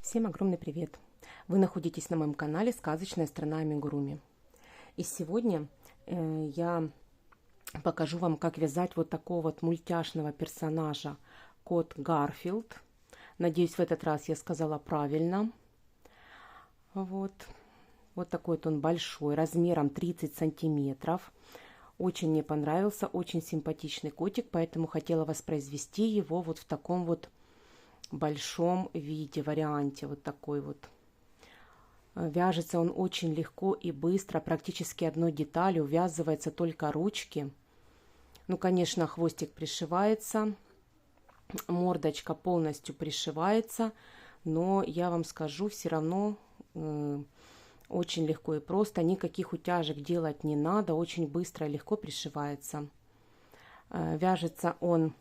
Всем огромный привет! Вы находитесь на моем канале «Сказочная страна амигуруми». И сегодня я покажу вам, как вязать вот такого вот мультяшного персонажа кот Гарфилд. Надеюсь, в этот раз я сказала правильно. Вот такой вот он большой, размером 30 сантиметров. Очень мне понравился, очень симпатичный котик, поэтому хотела воспроизвести его вот в таком вот большом виде, варианте, вот такой вот. Вяжется он очень легко и быстро, практически одной деталью, увязывается только ручки. Ну, конечно, хвостик пришивается, мордочка полностью пришивается, но я вам скажу, все равно очень легко и просто, никаких утяжек делать не надо, очень быстро и легко пришивается. Вяжется он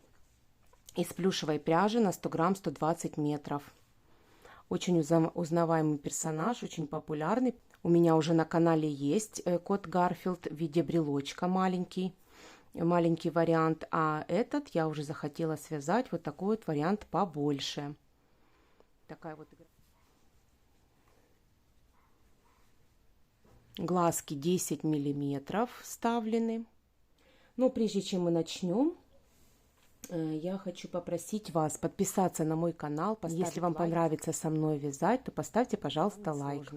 из плюшевой пряжи на 100 грамм 120 метров. Очень узнаваемый персонаж, очень популярный. У меня уже на канале есть кот Гарфилд в виде брелочка маленький вариант. А этот я уже захотела связать вот такой вот вариант побольше. Такая вот глазки 10 миллиметров вставлены. Но прежде чем мы начнем, я хочу попросить вас подписаться на мой канал. Если вам понравится со мной вязать, то поставьте, пожалуйста, лайк.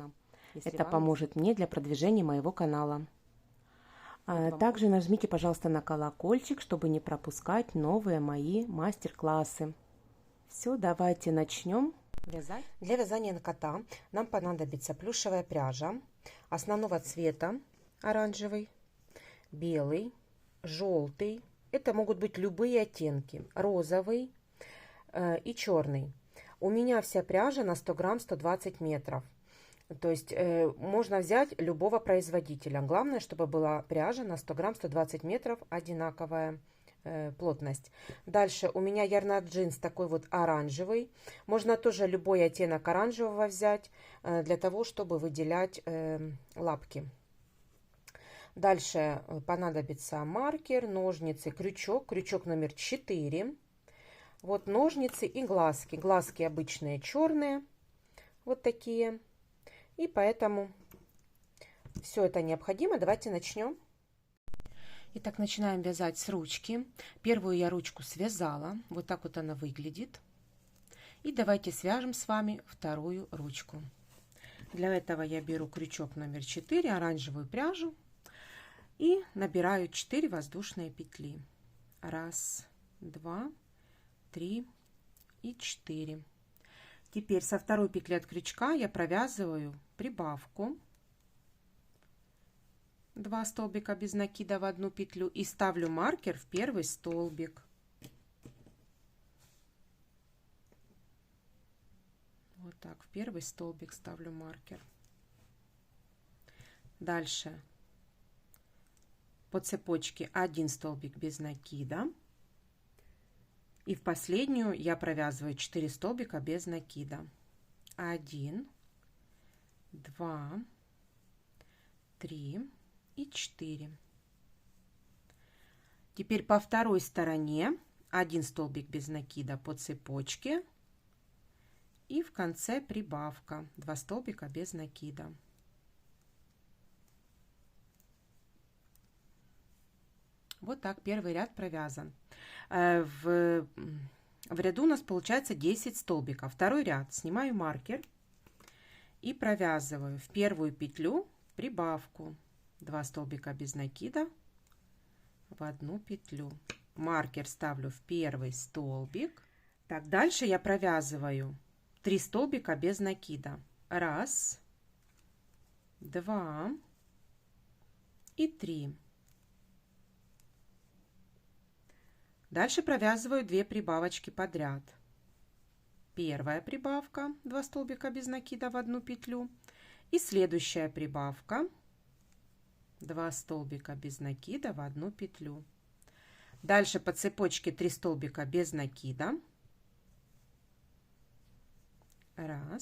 Это поможет мне для продвижения моего канала. Также нажмите, пожалуйста, на колокольчик, чтобы не пропускать новые мои мастер-классы. Все, давайте начнем вязать. Для вязания кота нам понадобится плюшевая пряжа основного цвета: оранжевый, белый, желтый. Это могут быть любые оттенки: розовый и черный. У меня вся пряжа на 100 грамм 120 метров. То есть можно взять любого производителя. Главное, чтобы была пряжа на 100 грамм 120 метров одинаковая плотность. Дальше у меня ярнард джинс такой вот оранжевый. Можно тоже любой оттенок оранжевого взять для того, чтобы выделять лапки. Дальше понадобится маркер, ножницы, крючок номер 4. Вот ножницы и глазки. Глазки обычные черные, вот такие. И поэтому все это необходимо. Давайте начнем. Итак, начинаем вязать с ручки. Первую я ручку связала. Вот так вот она выглядит. И давайте свяжем с вами вторую ручку. Для этого я беру крючок номер 4, оранжевую пряжу. И набираю 4 воздушные петли. 1, 2, 3 и 4. Теперь со второй петли от крючка я провязываю прибавку. 2 столбика без накида в одну петлю и ставлю маркер в первый столбик. Вот так, в первый столбик ставлю маркер. Дальше по цепочке 1 столбик без накида, и в последнюю я провязываю 4 столбика без накида. 1, 2, 3 и 4. Теперь по второй стороне 1 столбик без накида по цепочке, и в конце прибавка 2 столбика без накида. Вот так первый ряд провязан. В ряду у нас получается 10 столбиков. Второй ряд снимаю маркер и провязываю в первую петлю прибавку 2 столбика без накида в одну петлю. Маркер ставлю в первый столбик. Так, дальше я провязываю 3 столбика без накида. 1, 2 и 3. Дальше провязываю 2 прибавочки подряд. Первая прибавка 2 столбика без накида в одну петлю, и следующая прибавка 2 столбика без накида в одну петлю. Дальше по цепочке 3 столбика без накида. 1,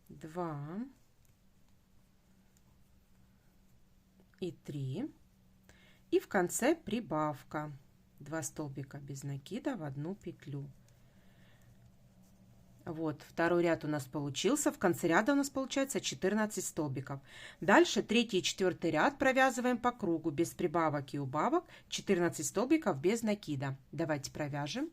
2 и 3. И в конце прибавка 2 столбика без накида в одну петлю. Вот, второй ряд у нас получился. В конце ряда у нас получается 14 столбиков. Дальше третий и четвертый ряд провязываем по кругу без прибавок и убавок. 14 столбиков без накида. Давайте провяжем.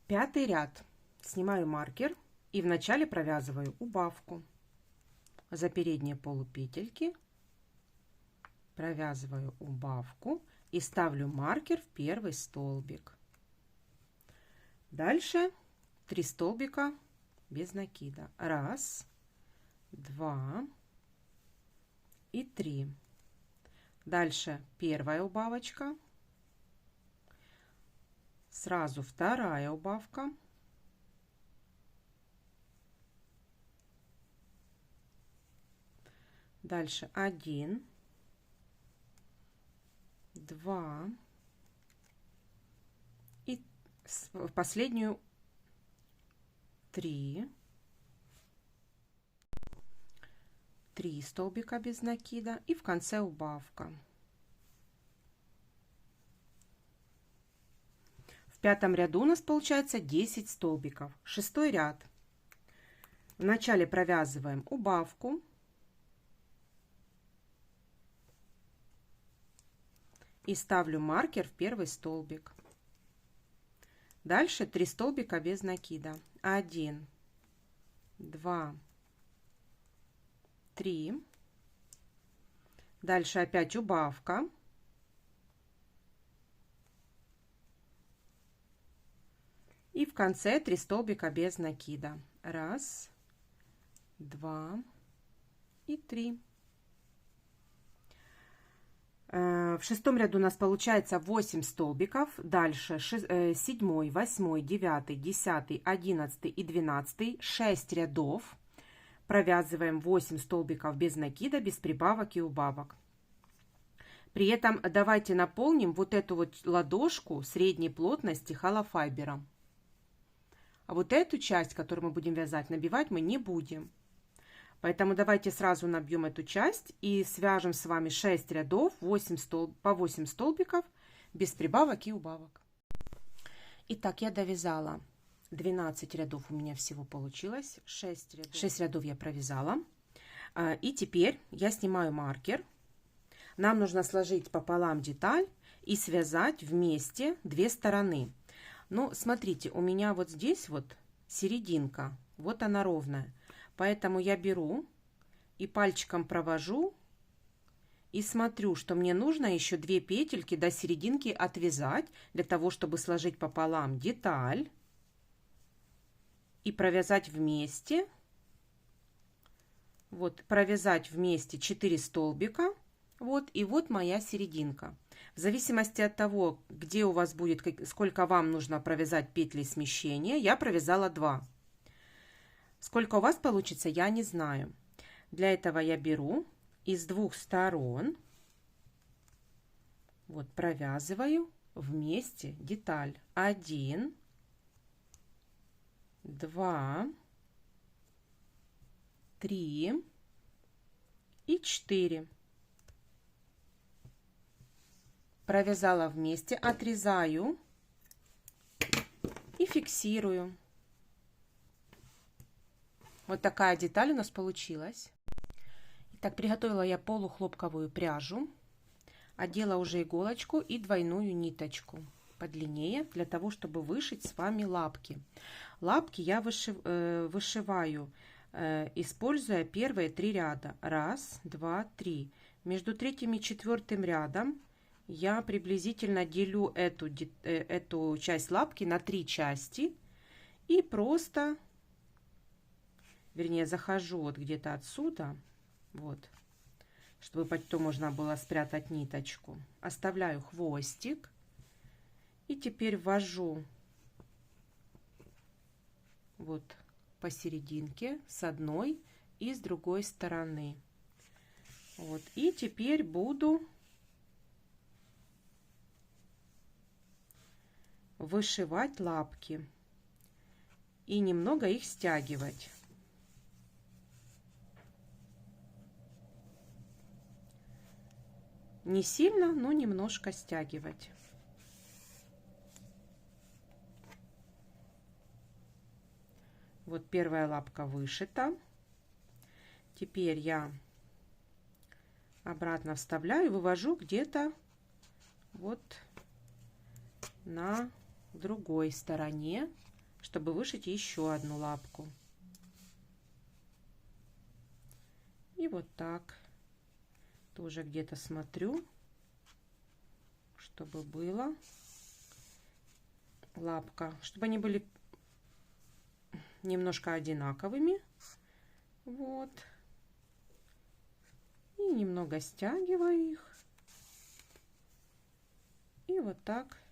Пятый ряд. Снимаю маркер и вначале провязываю убавку. За передние полупетельки провязываю убавку и ставлю маркер в первый столбик. Дальше 3 столбика без накида. 1, 2 и 3. Дальше первая убавочка. Сразу вторая убавка. Дальше 1, 2 и в последнюю 3. 3 столбика без накида и в конце убавка. В пятом ряду у нас получается 10 столбиков. Шестой ряд. Вначале провязываем убавку. И ставлю маркер в первый столбик. Дальше 3 столбика без накида. 1, 2, 3. Дальше опять убавка. И в конце 3 столбика без накида. 1, 2 и 3. В шестом ряду у нас получается 8 столбиков. Дальше 7, 8, 9, 10, 11 и 12. 6 рядов. Провязываем 8 столбиков без накида, без прибавок и убавок. При этом давайте наполним вот эту вот ладошку средней плотности холофайбером. А вот эту часть, которую мы будем вязать, набивать мы не будем. Поэтому давайте сразу набьем эту часть и свяжем с вами 6 рядов, по 8 столбиков, без прибавок и убавок. Итак, я довязала 12 рядов, у меня всего получилось. 6 рядов я провязала. И теперь я снимаю маркер. Нам нужно сложить пополам деталь и связать вместе 2 стороны. Ну, смотрите, у меня вот здесь вот серединка, вот она ровная. Поэтому я беру и пальчиком провожу и смотрю, что мне нужно еще 2 петельки до серединки отвязать, для того, чтобы сложить пополам деталь и провязать вместе. Вот, провязать вместе 4 столбика. Вот, и вот моя серединка. В зависимости от того, где у вас будет, сколько вам нужно провязать петли смещения, я провязала 2. Сколько у вас получится, я не знаю. Для этого я беру и с 2 сторон вот провязываю вместе деталь. 1, 2, 3 и 4. Провязала вместе, отрезаю и фиксирую. Вот такая деталь у нас получилась. Итак, приготовила я полухлопковую пряжу. Одела уже иголочку и двойную ниточку подлиннее, для того, чтобы вышить с вами лапки. Лапки я вышиваю, используя первые 3 ряда. 1, 2, 3. Между 3-м и 4-м рядом я приблизительно делю эту часть лапки на 3 части и просто, вернее, захожу вот где-то отсюда, вот, чтобы потом можно было спрятать ниточку. Оставляю хвостик и теперь ввожу вот посерединке с одной и с другой стороны. Вот, и теперь буду вышивать лапки и немного их стягивать. Не сильно, но немножко стягивать. Вот первая лапка вышита. Теперь я обратно вставляю, вывожу где-то вот на другой стороне, чтобы вышить еще одну лапку. И вот так тоже где-то смотрю, чтобы было лапка, чтобы они были немножко одинаковыми. Вот. И немного стягиваю их. И вот так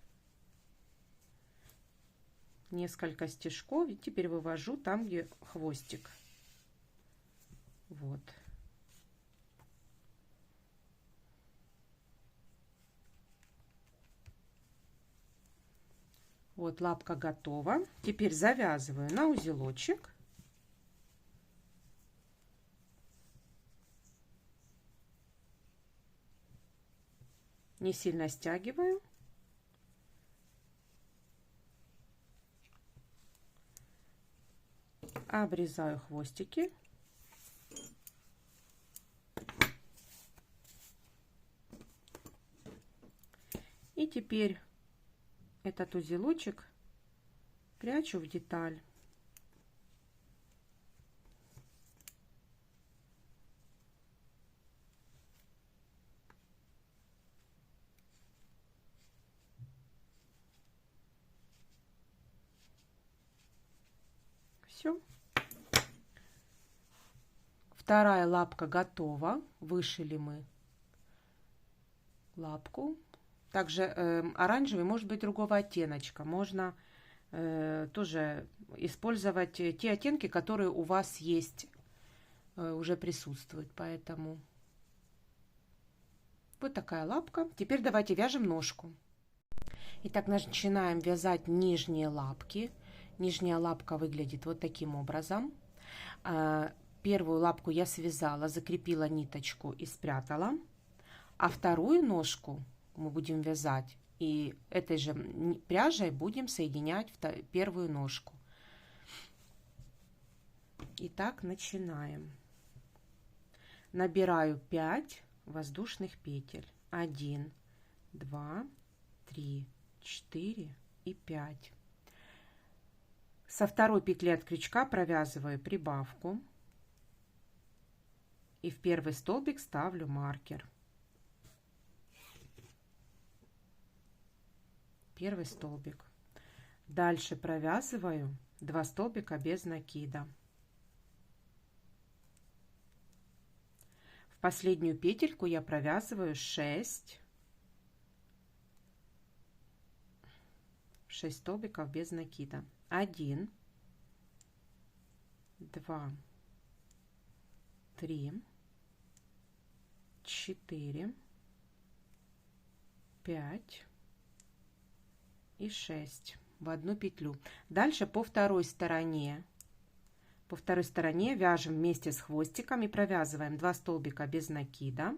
несколько стежков. И теперь вывожу там, где хвостик. Вот. Вот лапка готова. Теперь завязываю на узелочек. Не сильно стягиваю. Обрезаю хвостики. И теперь этот узелочек прячу в деталь. Все. Вторая лапка готова. Вышили мы лапку. Также оранжевый может быть другого оттеночка. Можно тоже использовать те оттенки, которые у вас есть, уже присутствуют. Поэтому вот такая лапка. Теперь давайте вяжем ножку. Итак, начинаем вязать нижние лапки. Нижняя лапка выглядит вот таким образом. Первую лапку я связала, закрепила ниточку и спрятала. А вторую ножку мы будем вязать и этой же пряжей будем соединять первую ножку. Итак, начинаем. Набираю 5 воздушных петель. 1, 2, 3, 4 и 5. Со второй петли от крючка провязываю прибавку и в первый столбик ставлю маркер. Первый столбик. Дальше провязываю 2 столбика без накида. В последнюю петельку я провязываю 6 столбиков без накида. 1, 2, 3, 4, 5 и 6 в одну петлю. Дальше по второй стороне вяжем вместе с хвостиком и провязываем 2 столбика без накида.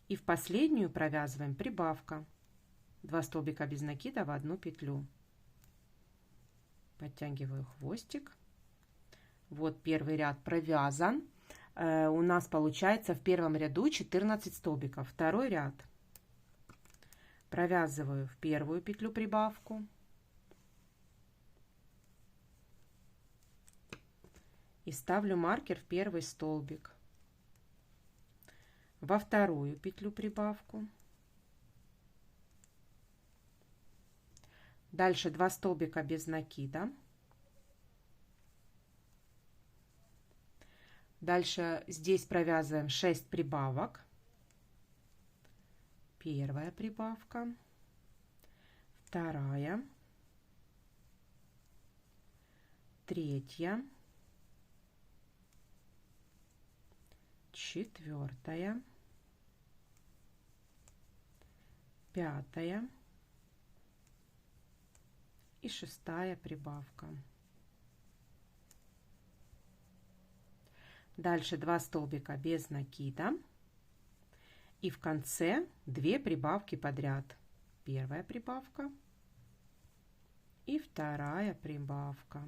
И в последнюю провязываем прибавка. 2 столбика без накида в одну петлю. Подтягиваю хвостик. Вот первый ряд провязан. У нас получается в первом ряду 14 столбиков. Второй ряд. Провязываю в первую петлю прибавку и ставлю маркер в первый столбик. во вторую петлю прибавку. Дальше 2 столбика без накида. Дальше здесь провязываем 6 прибавок. Первая прибавка, вторая, третья, четвертая, пятая и шестая прибавка. Дальше 2 столбика без накида. И в конце 2 прибавки подряд. Первая прибавка и вторая прибавка.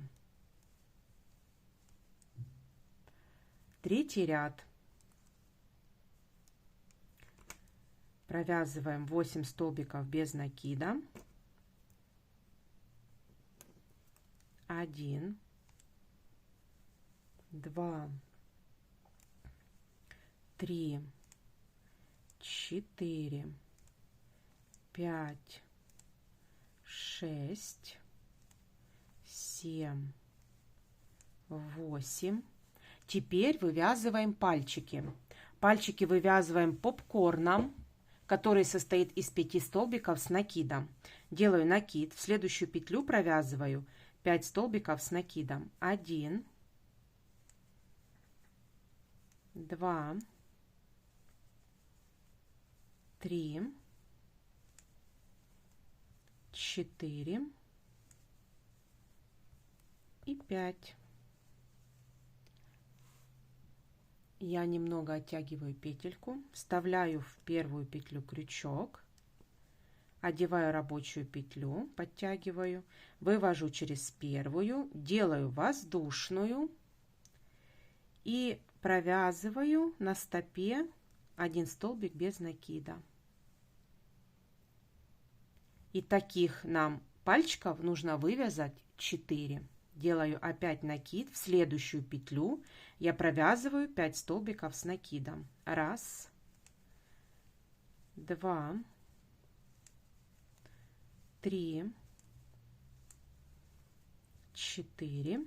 Третий ряд. Провязываем 8 столбиков без накида. 1, 2, 3, 4, 5, 6, 7, 8. Теперь вывязываем пальчики. Пальчики вывязываем попкорном, который состоит из 5 столбиков с накидом. Делаю накид, в следующую петлю провязываю 5 столбиков с накидом. 1, 2, 3, 4 и 5. Я немного оттягиваю петельку, вставляю в первую петлю крючок, одеваю рабочую петлю, подтягиваю, вывожу через первую, делаю воздушную и провязываю на стопе 1 столбик без накида. И таких нам пальчиков нужно вывязать 4. Делаю опять накид, в следующую петлю я провязываю 5 столбиков с накидом. 1, 2, 3, 4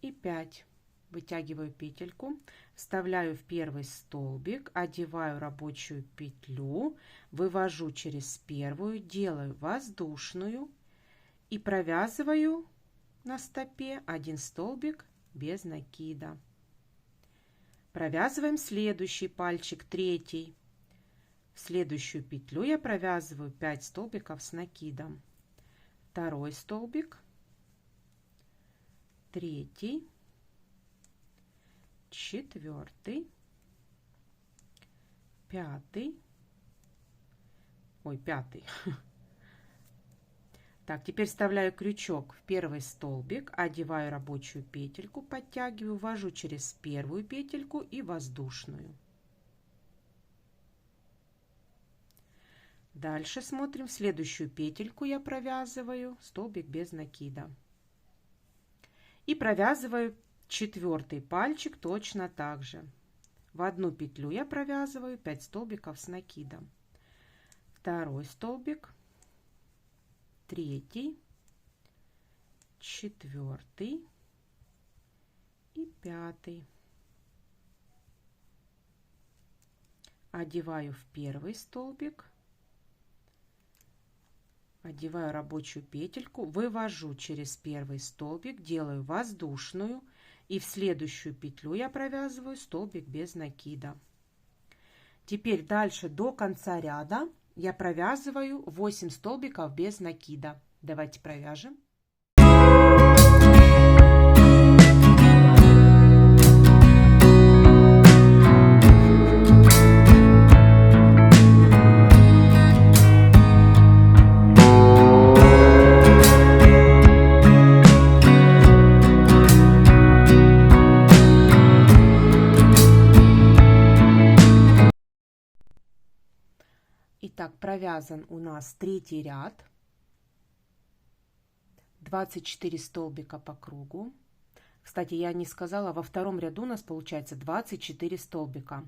и 5. Вытягиваю петельку, вставляю в первый столбик, одеваю рабочую петлю, вывожу через первую, делаю воздушную и провязываю на стопе 1 столбик без накида. Провязываем следующий пальчик, третий. В следующую петлю я провязываю 5 столбиков с накидом. Второй столбик, третий, четвертый, пятый, пятый. Так, теперь вставляю крючок в первый столбик, одеваю рабочую петельку, подтягиваю, ввожу через первую петельку и воздушную. Дальше смотрим, в следующую петельку я провязываю столбик без накида. И провязываю четвертый пальчик точно так же. В одну петлю я провязываю 5 столбиков с накидом. Второй столбик, третий, четвертый и пятый. Одеваю в первый столбик, одеваю рабочую петельку, вывожу через первый столбик, делаю воздушную и в следующую петлю я провязываю столбик без накида. Теперь дальше до конца ряда я провязываю 8 столбиков без накида. Давайте провяжем. Итак, провязан у нас третий ряд, 24 столбика по кругу. В Кстати, я не сказала, во втором ряду у нас получается 24 столбика.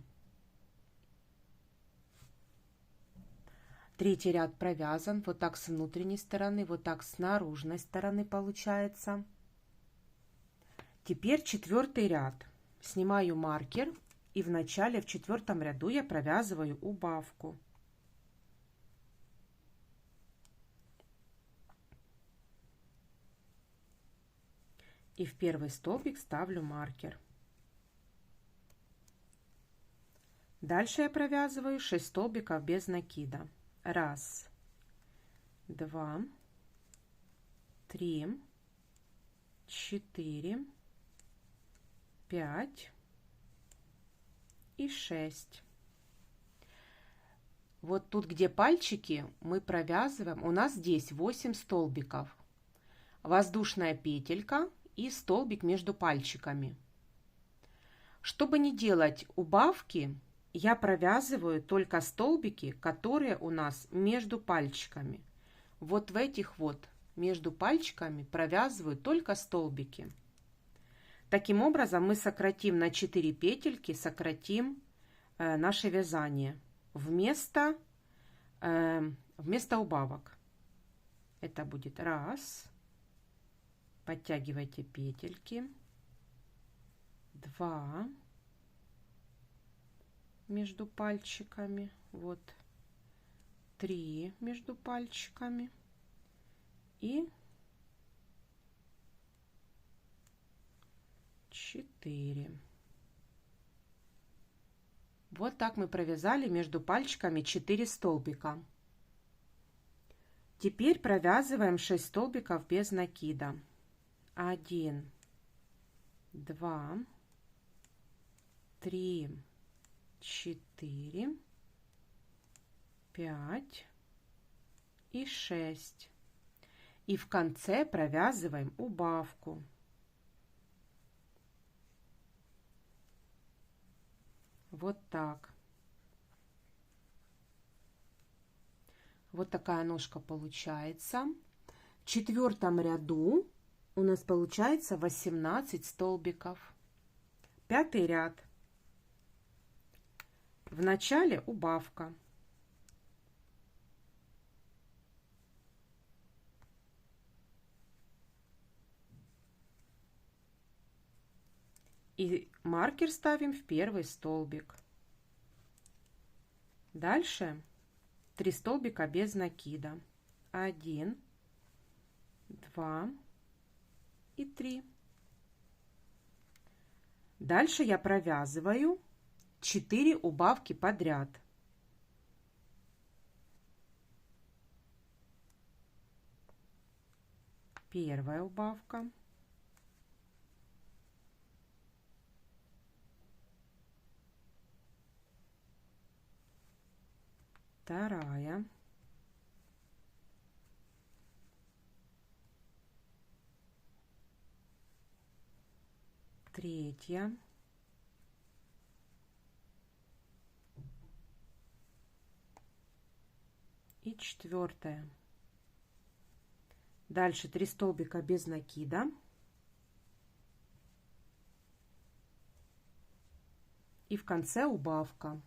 Третий ряд провязан. Вот так с внутренней стороны, вот так с наружной стороны получается. Теперь четвертый ряд. Снимаю маркер и в начале, в четвертом ряду я провязываю убавку. И в первый столбик ставлю маркер. Дальше я провязываю 6 столбиков без накида. 1, 2, 3, 4, 5 и 6. Вот тут, где пальчики, мы провязываем. У нас здесь 8 столбиков. Воздушная петелька и столбик между пальчиками. Чтобы не делать убавки, я провязываю только столбики, которые у нас между пальчиками. Вот в этих вот между пальчиками провязываю только столбики. Таким образом мы сократим на 4 петельки, сократим наше вязание вместо убавок. Это будет 1, подтягивайте петельки, 2 между пальчиками, вот 3 между пальчиками и 4. Вот так мы провязали между пальчиками 4 столбика. Теперь провязываем 6 столбиков без накида. 1, 2, 3, 4, 5 и 6. И в конце провязываем убавку. Вот так. Вот такая ножка получается. В четвертом ряду у нас получается 18 столбиков. Пятый ряд. В начале убавка. И маркер ставим в первый столбик. Дальше 3 столбика без накида. 1, 2 и 3. Дальше я провязываю 4 убавки подряд. Первая убавка. Вторая. Третья. И четвертая. Дальше 3 столбика без накида. И в конце убавка.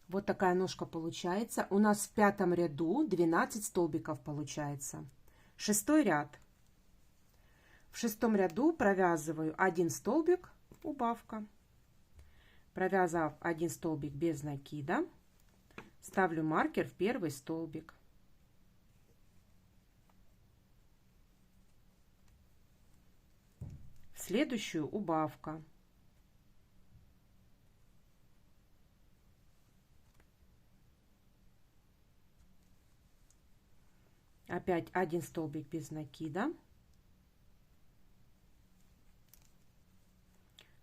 Вот такая ножка получается. У нас в пятом ряду 12 столбиков получается. Шестой ряд. В шестом ряду провязываю 1 столбик, убавка. Провязав 1 столбик без накида, ставлю маркер в первый столбик. В следующую убавка. Опять 1 столбик без накида.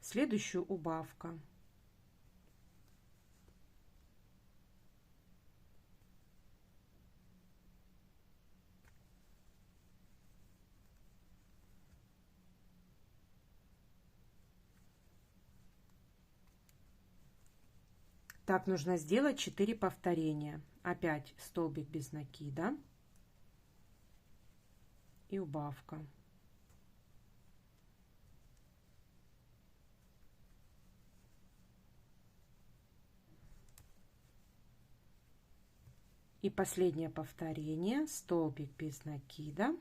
Следующую убавка. Так, нужно сделать 4 повторения. Опять столбик без накида и убавка. И последнее повторение, столбик без накида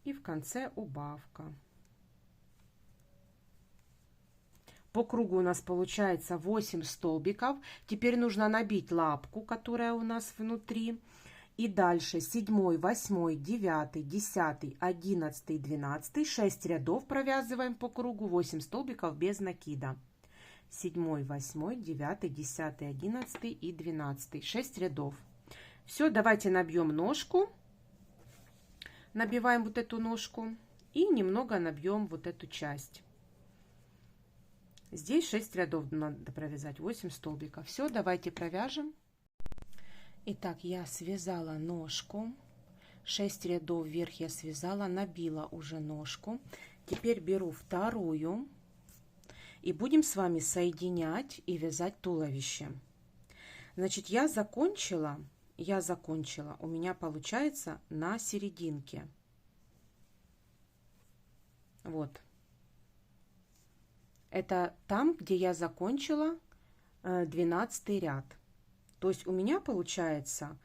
и в конце убавка. По кругу у нас получается 8 столбиков. Теперь нужно набить лапку, которая у нас внутри. И дальше 7, 8, 9, 10, 11, 12, 6 рядов провязываем по кругу, 8 столбиков без накида. 7, 8, 9, 10, 11 и 12. 6 рядов. Все, давайте набьем ножку. Набиваем вот эту ножку и немного набьем вот эту часть. Здесь 6 рядов надо провязать, 8 столбиков. Все, давайте провяжем. Итак, я связала ножку. 6 рядов вверх я связала, набила уже ножку. Теперь беру вторую. И будем с вами соединять и вязать туловище. Значит, я закончила. У меня получается на серединке. Вот. Это там, где я закончила 12 ряд. То есть у меня получается,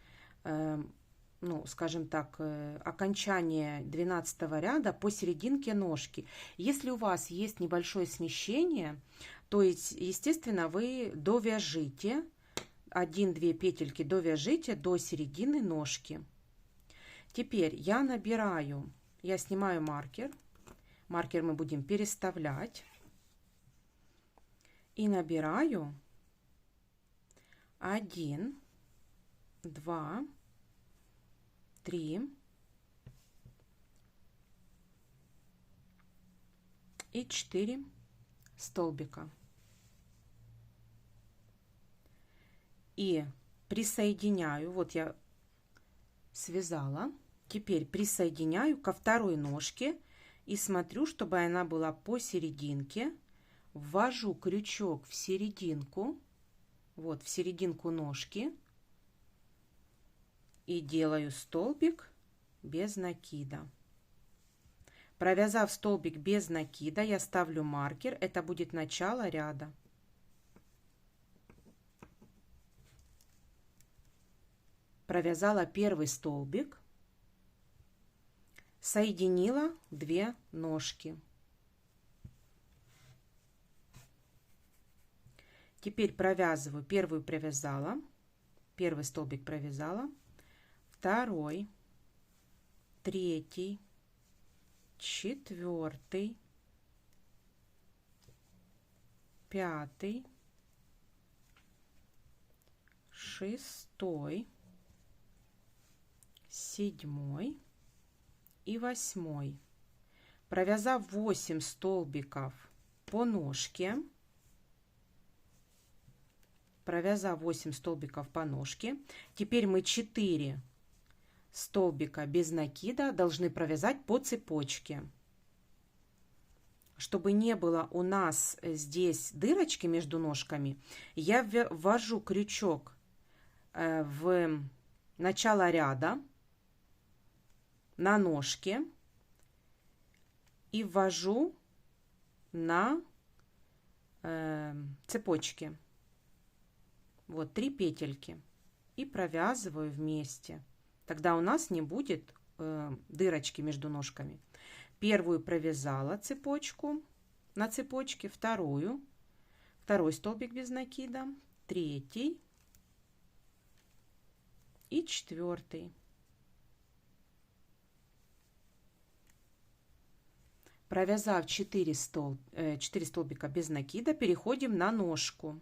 ну, скажем так, окончание 12 ряда по серединке ножки. Если у вас есть небольшое смещение, то есть, естественно, вы довяжите 1-2 петельки, довяжите до середины ножки. Теперь я набираю, я снимаю маркер. Маркер мы будем переставлять. И набираю 1, 2, 3 и 4 столбика. И присоединяю, вот я связала, теперь присоединяю ко второй ножке и смотрю, чтобы она была посерединке. Ввожу крючок в серединку, вот в серединку ножки и делаю столбик без накида. Провязав столбик без накида, я ставлю маркер, это будет начало ряда. Провязала первый столбик, соединила 2 ножки. Теперь провязываю, первую провязала, первый столбик провязала, второй, третий, 4, 5, 6, 7 и 8. Провязав 8 столбиков по ножке, провязав 8 столбиков по ножке, теперь мы 4 столбика без накида должны провязать по цепочке. Чтобы не было у нас здесь дырочки между ножками, я ввожу крючок в начало ряда на ножке и ввожу на цепочке. Вот 3 петельки и провязываю вместе. Тогда у нас не будет дырочки между ножками. Первую провязала цепочку на цепочке, второй столбик без накида, 3 и 4. Провязав 4 столбика без накида, переходим на ножку.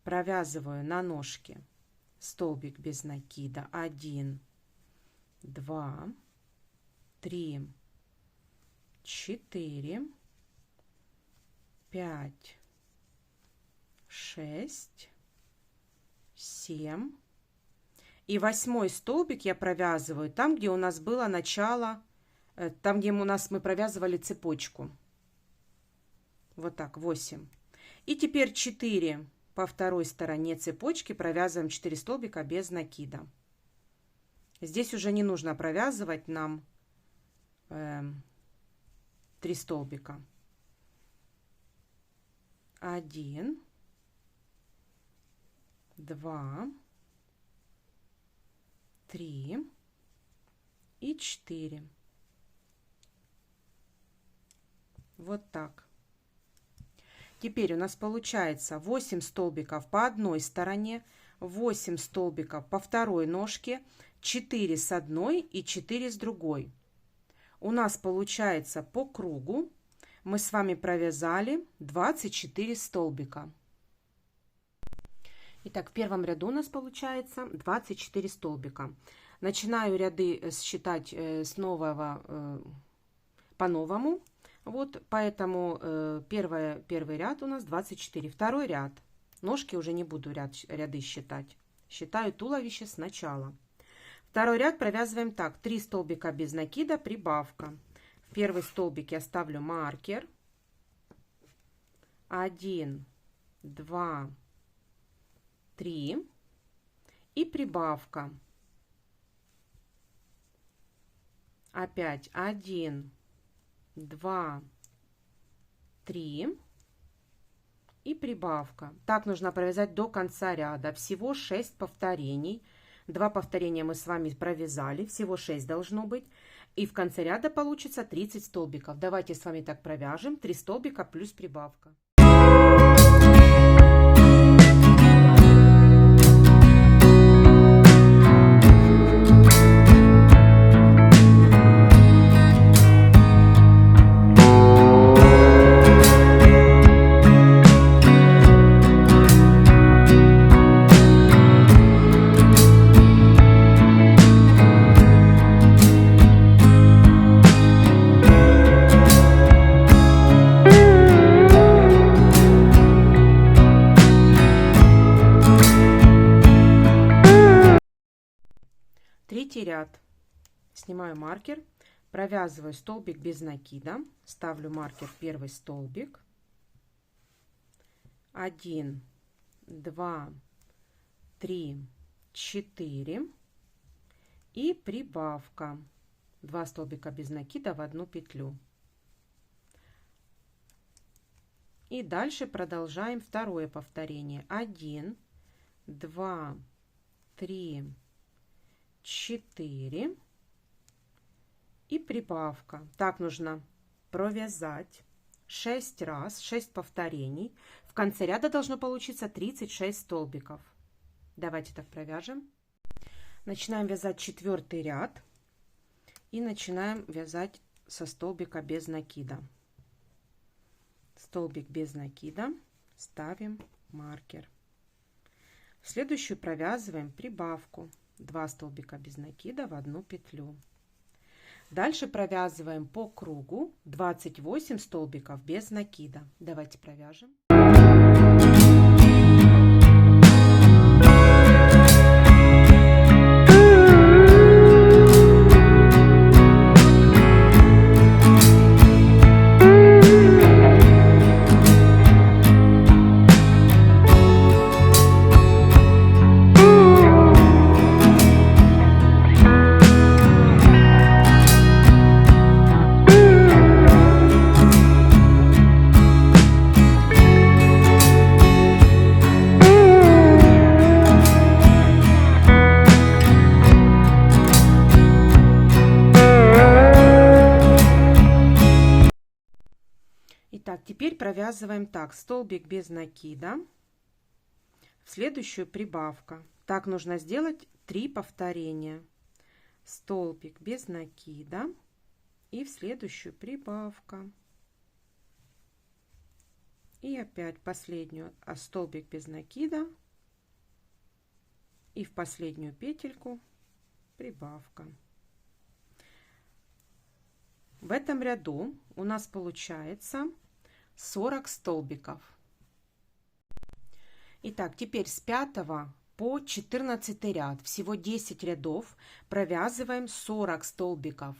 Провязываю на ножке столбик без накида 1, 2, 3, 4, 5, 6, 7. И 8 столбик я провязываю там, где у нас было начало, там, где мы провязывали цепочку. Вот так, 8. И теперь 4 по второй стороне цепочки провязываем 4 столбика без накида. Здесь уже не нужно провязывать нам 3 столбика. 1, 2, 3 и 4. Вот так. Теперь у нас получается 8 столбиков по одной стороне, 8 столбиков по второй ножке, 4 с одной и 4 с другой. У нас получается по кругу мы с вами провязали 24 столбика. Итак, в первом ряду у нас получается 24 столбика. Начинаю ряды считать с нового по-новому. Вот, поэтому первый ряд у нас 24. Второй ряд. Ножки уже не буду ряды считать. Считаю туловище сначала. Второй ряд провязываем так. 3 столбика без накида, прибавка. В первый столбик я ставлю маркер. 1, 2, 3. И прибавка. Опять 1, 2, 3 и прибавка. Так нужно провязать до конца ряда. Всего 6 повторений. 2 повторения мы с вами провязали. Всего 6 должно быть. И в конце ряда получится 30 столбиков. Давайте с вами так провяжем. 3 столбика плюс прибавка. Третий ряд. Снимаю маркер, провязываю столбик без накида, ставлю маркер в первый столбик. 1, 2, 3, 4 и прибавка. 2 столбика без накида в одну петлю. И дальше продолжаем второе повторение. 1, 2, 3, 4 и прибавка. Так нужно провязать 6 раз, 6 повторений. В конце ряда должно получиться 36 столбиков. Давайте так провяжем. Начинаем вязать 4-й ряд и начинаем вязать со столбика без накида. Столбик без накида, ставим маркер. В следующую провязываем прибавку. 2 столбика без накида в одну петлю. Дальше провязываем по кругу 28 столбиков без накида. Давайте провяжем. Итак, теперь провязываем так. Столбик без накида. В следующую прибавка. Так нужно сделать 3 повторения. Столбик без накида. И в следующую прибавка. И опять последнюю, столбик без накида. И в последнюю петельку прибавка. В этом ряду у нас получается 40 столбиков. Итак, теперь с 5 по 14 ряд, всего 10 рядов, провязываем 40 столбиков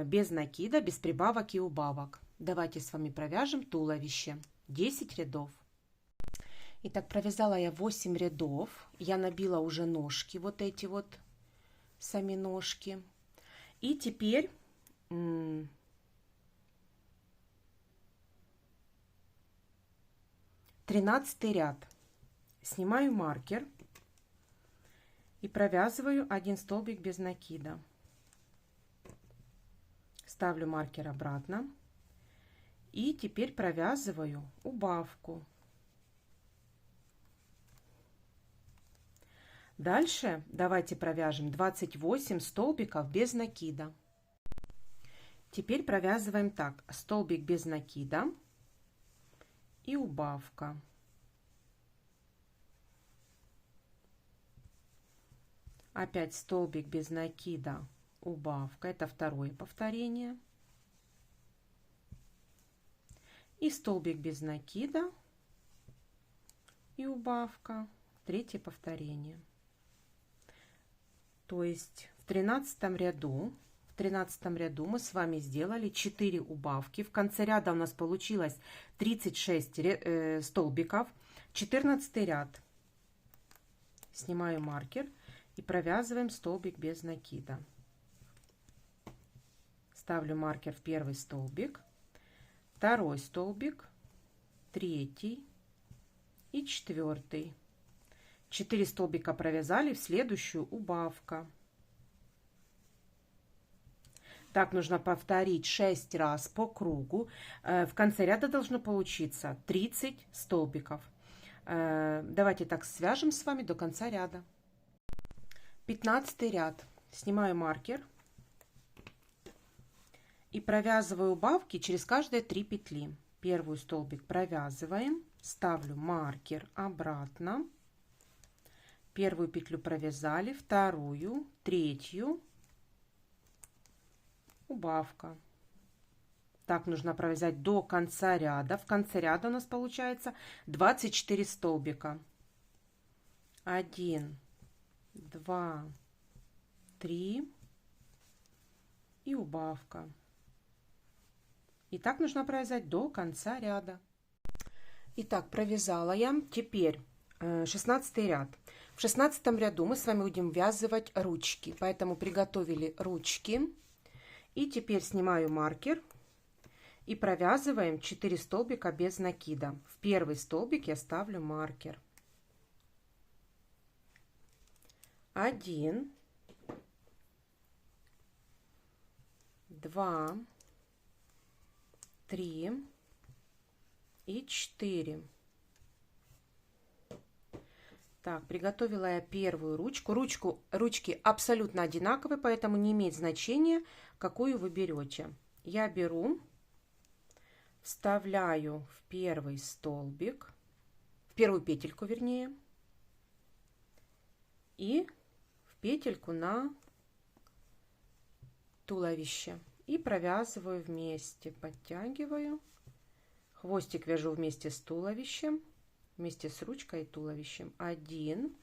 без накида, без прибавок и убавок. Давайте с вами провяжем туловище. 10 рядов. Итак, провязала я 8 рядов. Я набила уже ножки, вот эти вот сами ножки. И теперь 13 ряд. Снимаю маркер и провязываю один столбик без накида. Ставлю маркер обратно. И теперь провязываю убавку. Дальше давайте провяжем 28 столбиков без накида. Теперь провязываем так: столбик без накида и убавка. Опять столбик без накида, убавка. Это второе повторение. И столбик без накида и убавка. Третье повторение. То есть в 13 ряду мы с вами сделали 4 убавки. В конце ряда у нас получилось 36 столбиков. 14 ряд. Снимаю маркер и провязываем столбик без накида. Ставлю маркер в первый столбик, второй столбик, третий и четвертый. 4 столбика провязали, в следующую убавка. Так нужно повторить 6 раз по кругу. В конце ряда должно получиться 30 столбиков. Давайте так свяжем с вами до конца ряда. 15 ряд. Снимаю маркер и провязываю убавки через каждые 3 петли. Первый столбик провязываем, ставлю маркер обратно. Первую петлю провязали, вторую, третью, убавка. Так нужно провязать до конца ряда. В конце ряда у нас получается 24 столбика. 1, 2, 3 и убавка. И так нужно провязать до конца ряда. Итак, провязала я. Теперь 16 ряд. В 16 ряду мы с вами будем ввязывать ручки, поэтому приготовили ручки. И теперь снимаю маркер и провязываем 4 столбика без накида. В первый столбик я ставлю маркер. 1, 2, 3 и 4. Так, приготовила я первую ручку. Ручки абсолютно одинаковые, поэтому не имеет значения, какую вы берете. Я беру, вставляю в первый столбик, в первую петельку, вернее, и в петельку на туловище. И провязываю вместе, подтягиваю. Хвостик вяжу вместе с туловищем. Вместе с ручкой и туловищем. 1,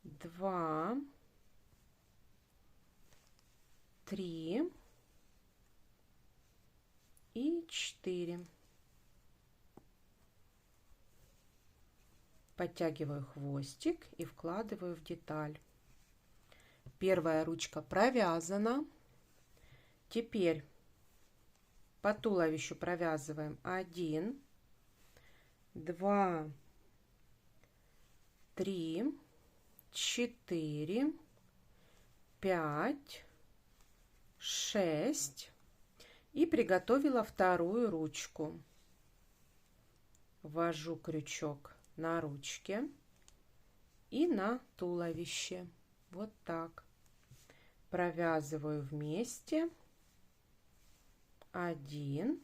2, 3 и 4. Подтягиваю хвостик и вкладываю в деталь. Первая ручка провязана. Теперь по туловищу провязываем 1, 2, 3, 4, 5, 6 и приготовила вторую ручку. Ввожу крючок на ручке и на туловище. Вот так. Провязываю вместе. 1,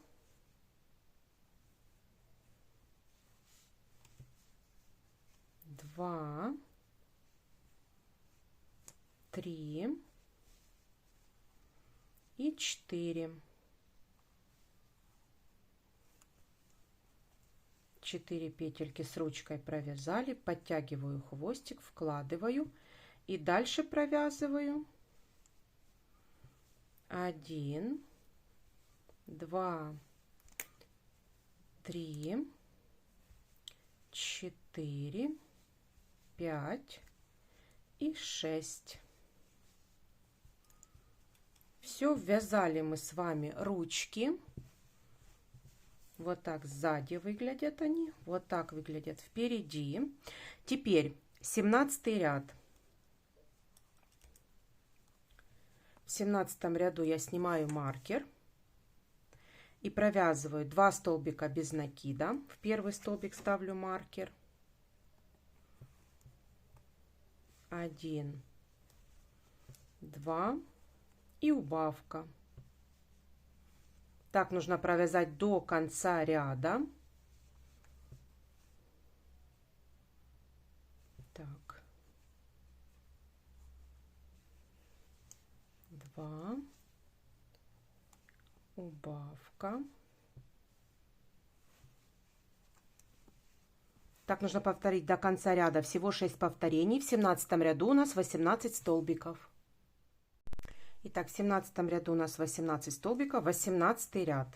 2, 3 и 4. 4 петельки с ручкой провязали, подтягиваю хвостик, вкладываю и дальше провязываю 1, 2, 3, 4, 5 и 6. Все, ввязали мы с вами ручки. Вот так сзади выглядят они, вот так выглядят впереди. Теперь 17 ряд. В 17 ряду я снимаю маркер и провязываю 2 столбика без накида. В первый столбик ставлю маркер. 1, 2 и убавка. Так нужно провязать до конца ряда. Так. 2, убавка. Так нужно повторить до конца ряда. Всего 6 повторений. В 17 ряду у нас 18 столбиков. Итак, в 17 ряду у нас 18 столбиков, 18 ряд.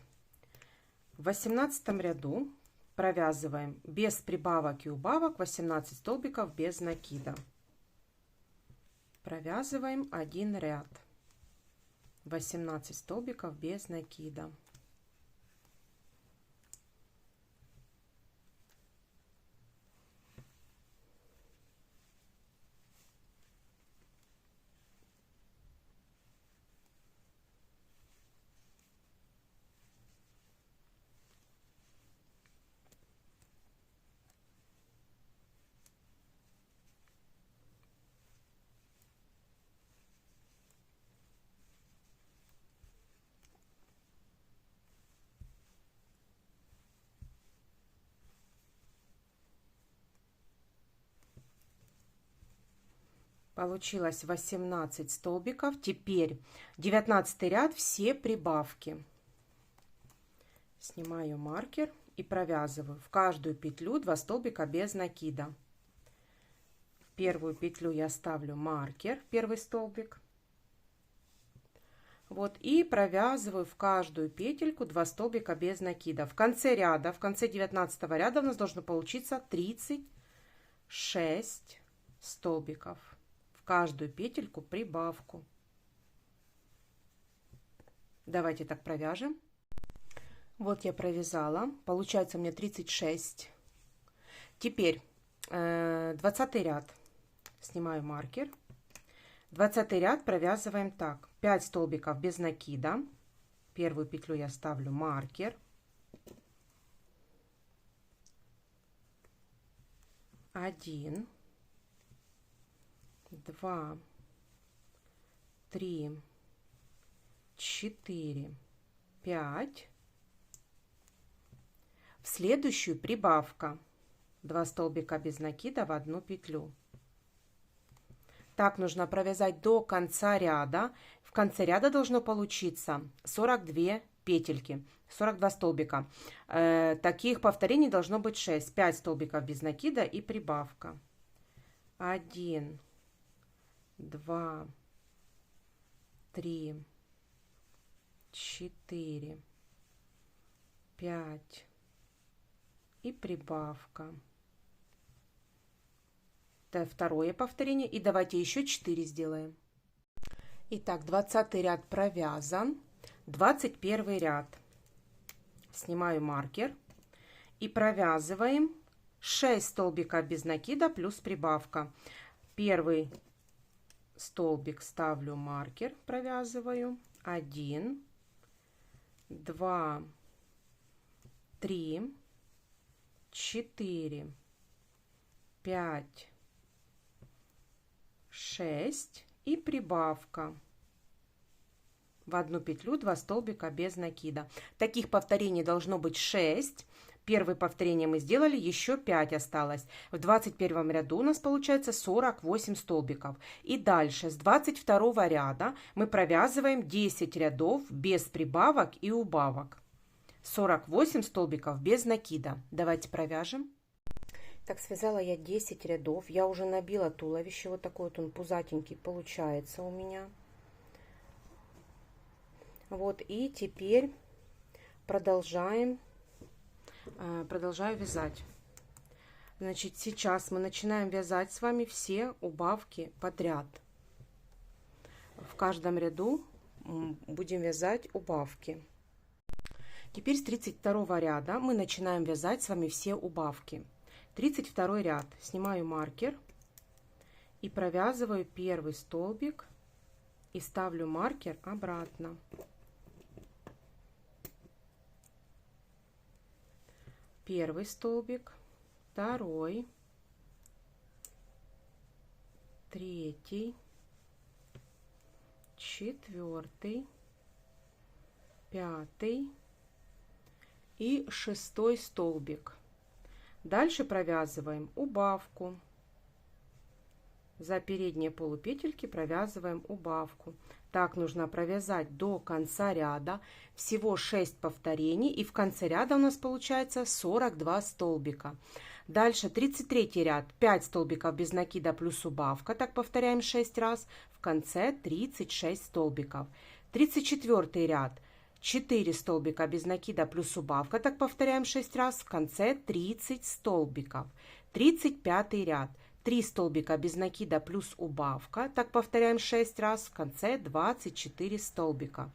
В 18 ряду провязываем без прибавок и убавок 18 столбиков без накида. Провязываем один ряд. 18 столбиков без накида. Получилось 18 столбиков. Теперь 19 ряд, все прибавки. Снимаю маркер и провязываю в каждую петлю 2 столбика без накида. В первую петлю я ставлю маркер, первый столбик. Вот, и провязываю в каждую петельку 2 столбика без накида. В конце ряда, в конце 19 ряда у нас должно получиться 36 столбиков. Каждую петельку прибавку. Давайте так провяжем. Вот я провязала, получается у меня 36. Теперь 20 ряд. Снимаю маркер. 20 ряд провязываем так: 5 столбиков без накида. Первую петлю я ставлю маркер. 1, 2, 3, 4, 5. В следующую прибавка 2 столбика без накида в одну петлю. Так нужно провязать до конца ряда. В конце ряда должно получиться 42 петельки, 42 столбика. Таких повторений должно быть 6. 5 столбиков без накида и прибавка. 1, 2, 3, 4, 5 и прибавка. Это второе повторение. И давайте еще 4 сделаем. Итак, 20 ряд провязан. 21 ряд. Снимаю маркер и провязываем 6 столбиков без накида плюс прибавка. Первый столбик ставлю маркер, провязываю. 1, 2, 3, 4, 5, 6 и прибавка. В одну петлю 2 столбика без накида. Таких повторений должно быть 6. Первое повторение мы сделали, еще 5 осталось. В 21 ряду у нас получается 48 столбиков. И дальше с 22 ряда мы провязываем 10 рядов без прибавок и убавок. 48 столбиков без накида. Давайте провяжем. Так, связала я 10 рядов. Я уже набила туловище. Вот такой вот он пузатенький получается у меня. Вот, и теперь продолжаю вязать. Значит, сейчас мы начинаем вязать с вами все убавки подряд. В каждом ряду будем вязать убавки. Теперь с 32 ряда мы начинаем вязать с вами все убавки. 32 ряд. Снимаю маркер и провязываю первый столбик и ставлю маркер обратно. Первый столбик, второй, третий, четвертый, пятый и шестой столбик. Дальше провязываем убавку. За передние полупетельки провязываем убавку. Так нужно провязать до конца ряда. Всего 6 повторений. И в конце ряда у нас получается 42 столбика. Дальше 33 ряд. 5 столбиков без накида плюс убавка. Так повторяем 6 раз. В конце 36 столбиков. 34 ряд. 4 столбика без накида плюс убавка. Так повторяем 6 раз. В конце 30 столбиков. 35 ряд. 3 столбика без накида плюс убавка. Так повторяем 6 раз. В конце 24 столбика.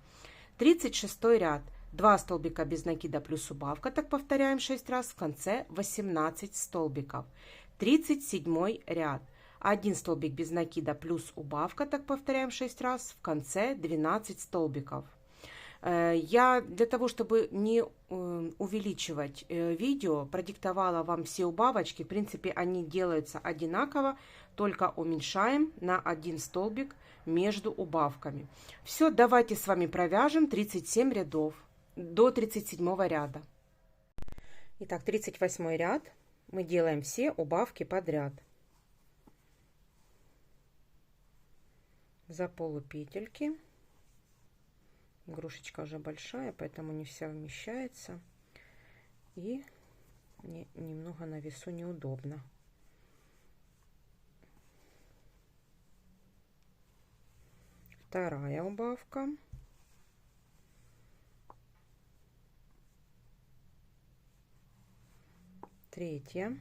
36 ряд. 2 столбика без накида плюс убавка. Так повторяем 6 раз. В конце 18 столбиков. 37 ряд. 1 столбик без накида плюс убавка. Так повторяем 6 раз. В конце 12 столбиков. Я для того, чтобы не увеличивать видео, продиктовала вам все убавочки. В принципе, они делаются одинаково, только уменьшаем на 1 столбик между убавками. Все, давайте с вами провяжем 37 рядов до 37 ряда. Итак, 38 ряд. Мы делаем все убавки подряд. За полупетельки. Игрушечка уже большая, поэтому не вся вмещается. И немного на весу неудобно. Вторая убавка. Третья.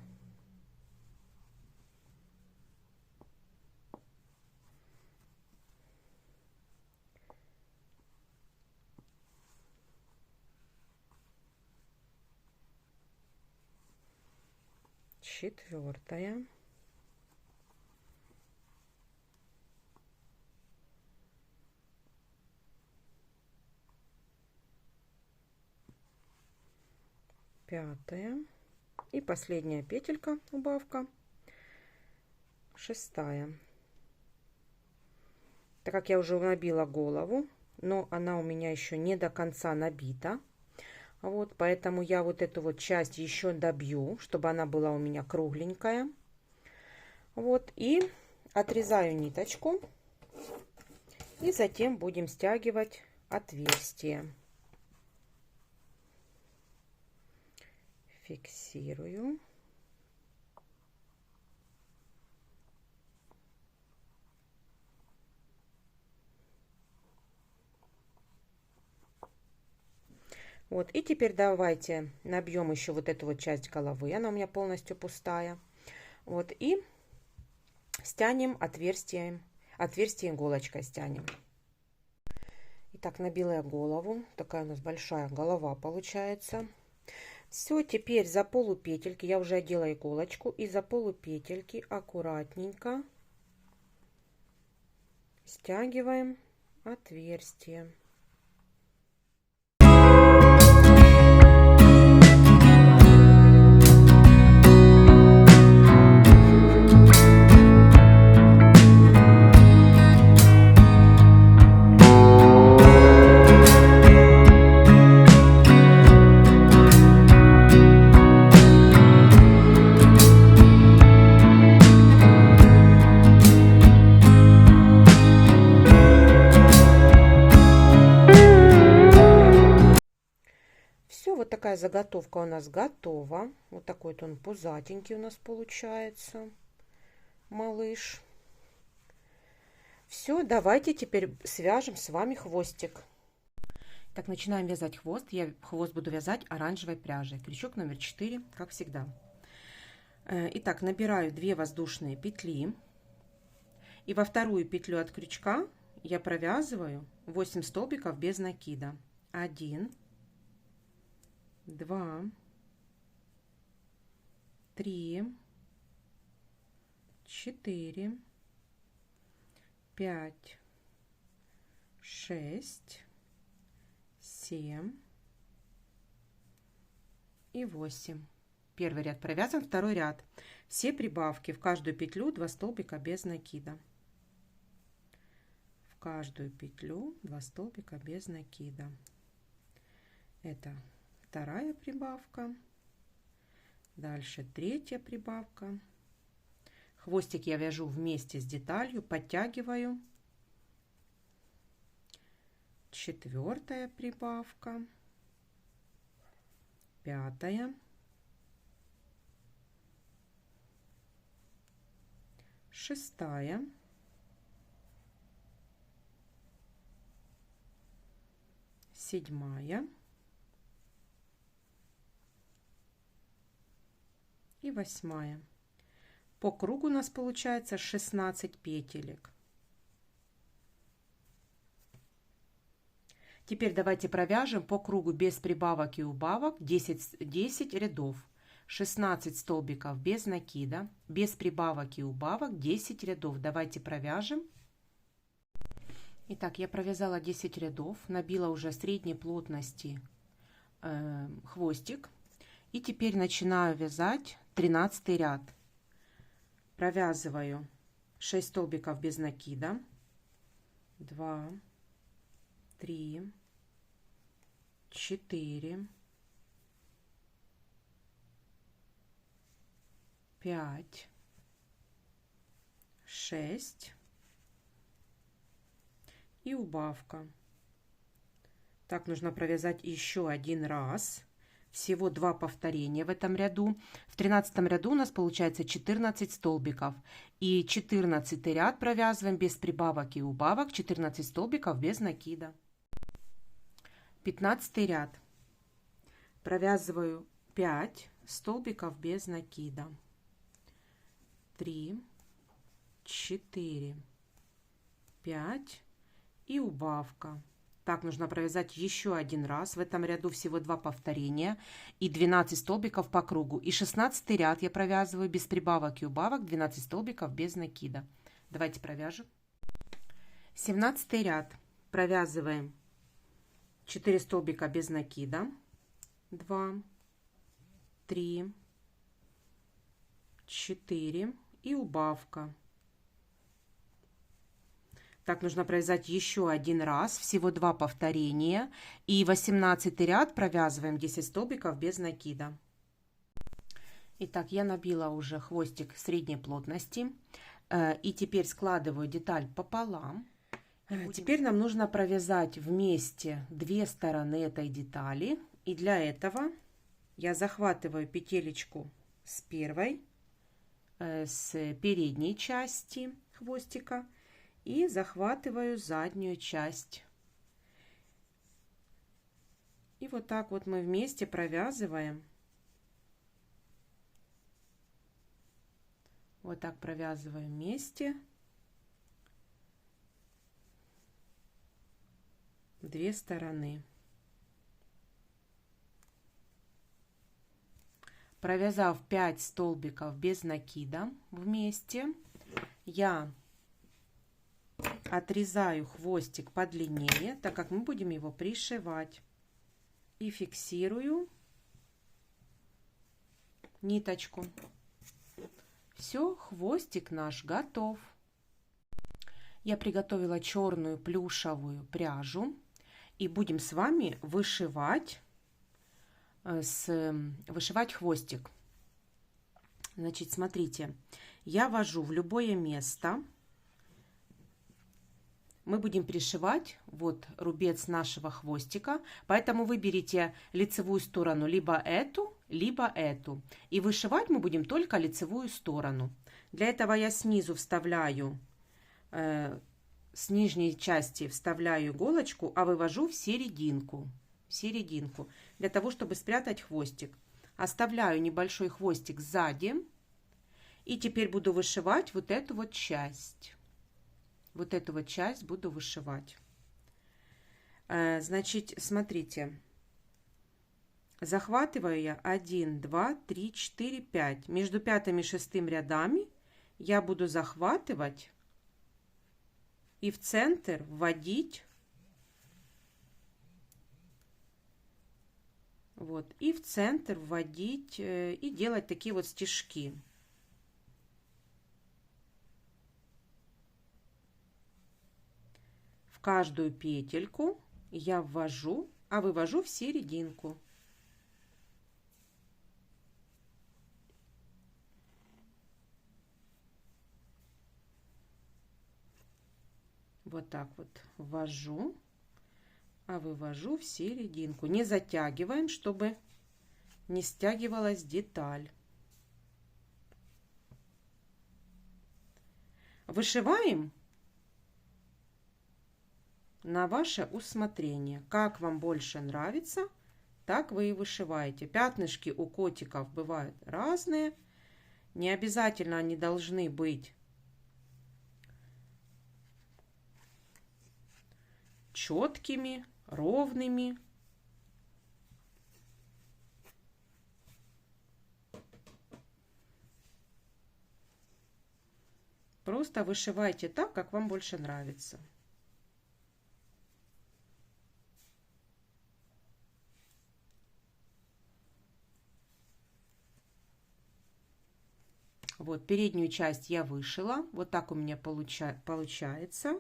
Четвертая. Пятая. И последняя петелька, убавка, шестая. Так как я уже набила голову, но она у меня еще не до конца набита. Вот, поэтому я вот эту вот часть еще добью, чтобы она была у меня кругленькая. Вот, и отрезаю ниточку. И затем будем стягивать отверстие. Фиксирую. Вот, и теперь давайте набьем еще вот эту вот часть головы. Она у меня полностью пустая. Вот, и стянем отверстие иголочкой стянем. Итак, набила я голову. Такая у нас большая голова получается. Все, теперь за полупетельки, я уже одела иголочку, и за полупетельки аккуратненько стягиваем отверстие. Вот такая заготовка у нас готова. Вот такой вот он пузатенький у нас получается, малыш. Все, давайте теперь свяжем с вами хвостик. Так, начинаем вязать хвост. Я хвост буду вязать оранжевой пряжей. Крючок номер 4, как всегда. Итак, набираю 2 воздушные петли. И во вторую петлю от крючка я провязываю 8 столбиков без накида. 1, 2, 3, 4, 5, 6, 7 и 8. Первый ряд провязан, второй ряд. Все прибавки в каждую петлю 2 столбика без накида. В каждую петлю 2 столбика без накида. Это вторая прибавка. Дальше третья прибавка. Хвостик я вяжу вместе с деталью, подтягиваю. Четвертая прибавка. Пятая. Шестая. Седьмая. И 8. По кругу у нас получается 16 петелек. Теперь давайте провяжем по кругу без прибавок и убавок 10 рядов. 16 столбиков без накида, без прибавок и убавок 10 рядов. Давайте провяжем. Итак, я провязала 10 рядов, набила уже средней плотности хвостик. И теперь начинаю вязать 13 ряд. Провязываю 6 столбиков без накида. 2, 3, 4, 5, 6 и убавка. Так, нужно провязать еще один раз. Всего 2 повторения в этом ряду. В 13 ряду у нас получается 14 столбиков. И 14 ряд провязываем без прибавок и убавок. 14 столбиков без накида. 15 ряд. Провязываю 5 столбиков без накида. 3, 4, 5 и убавка. Так, нужно провязать еще один раз. В этом ряду всего 2 повторения и 12 столбиков по кругу. И 16 ряд я провязываю без прибавок и убавок, 12 столбиков без накида. Давайте провяжем. 17 ряд. Провязываем 4 столбика без накида. 2, 3, 4 и убавка. Так, нужно провязать еще один раз, всего 2 повторения. И 18 ряд провязываем 10 столбиков без накида. Итак, я набила уже хвостик средней плотности. И теперь складываю деталь пополам. Теперь нам нужно провязать вместе 2 стороны этой детали. И для этого я захватываю петелечку с первой, с передней части хвостика. И захватываю заднюю часть. И вот так вот мы вместе провязываем. Вот так провязываем вместе 2 стороны. Провязав 5 столбиков без накида вместе, я отрезаю хвостик подлиннее, так как мы будем его пришивать. И фиксирую ниточку. Все, хвостик наш готов. Я приготовила черную плюшевую пряжу. И будем с вами вышивать хвостик. Значит, смотрите, я ввожу в любое место. Мы будем пришивать вот рубец нашего хвостика, поэтому выберите лицевую сторону либо эту. И вышивать мы будем только лицевую сторону. Для этого я снизу вставляю с нижней части вставляю иголочку, а вывожу в серединку. Для того, чтобы спрятать хвостик. Оставляю небольшой хвостик сзади. И теперь буду вышивать вот эту вот часть. Вот эту вот часть буду вышивать. Значит, смотрите. Захватываю я 1, 2, 3, 4, 5. Между пятым и шестым рядами я буду захватывать и в центр вводить. Вот, и в центр вводить и делать такие вот стежки. В каждую петельку я ввожу, а вывожу в серединку. Вот так вот ввожу, а вывожу в серединку. Не затягиваем, чтобы не стягивалась деталь. Вышиваем на ваше усмотрение. Как вам больше нравится, так вы и вышиваете. Пятнышки у котиков бывают разные. Не обязательно они должны быть четкими, ровными. Просто вышивайте так, как вам больше нравится. Вот переднюю часть я вышила. Вот так у меня получается.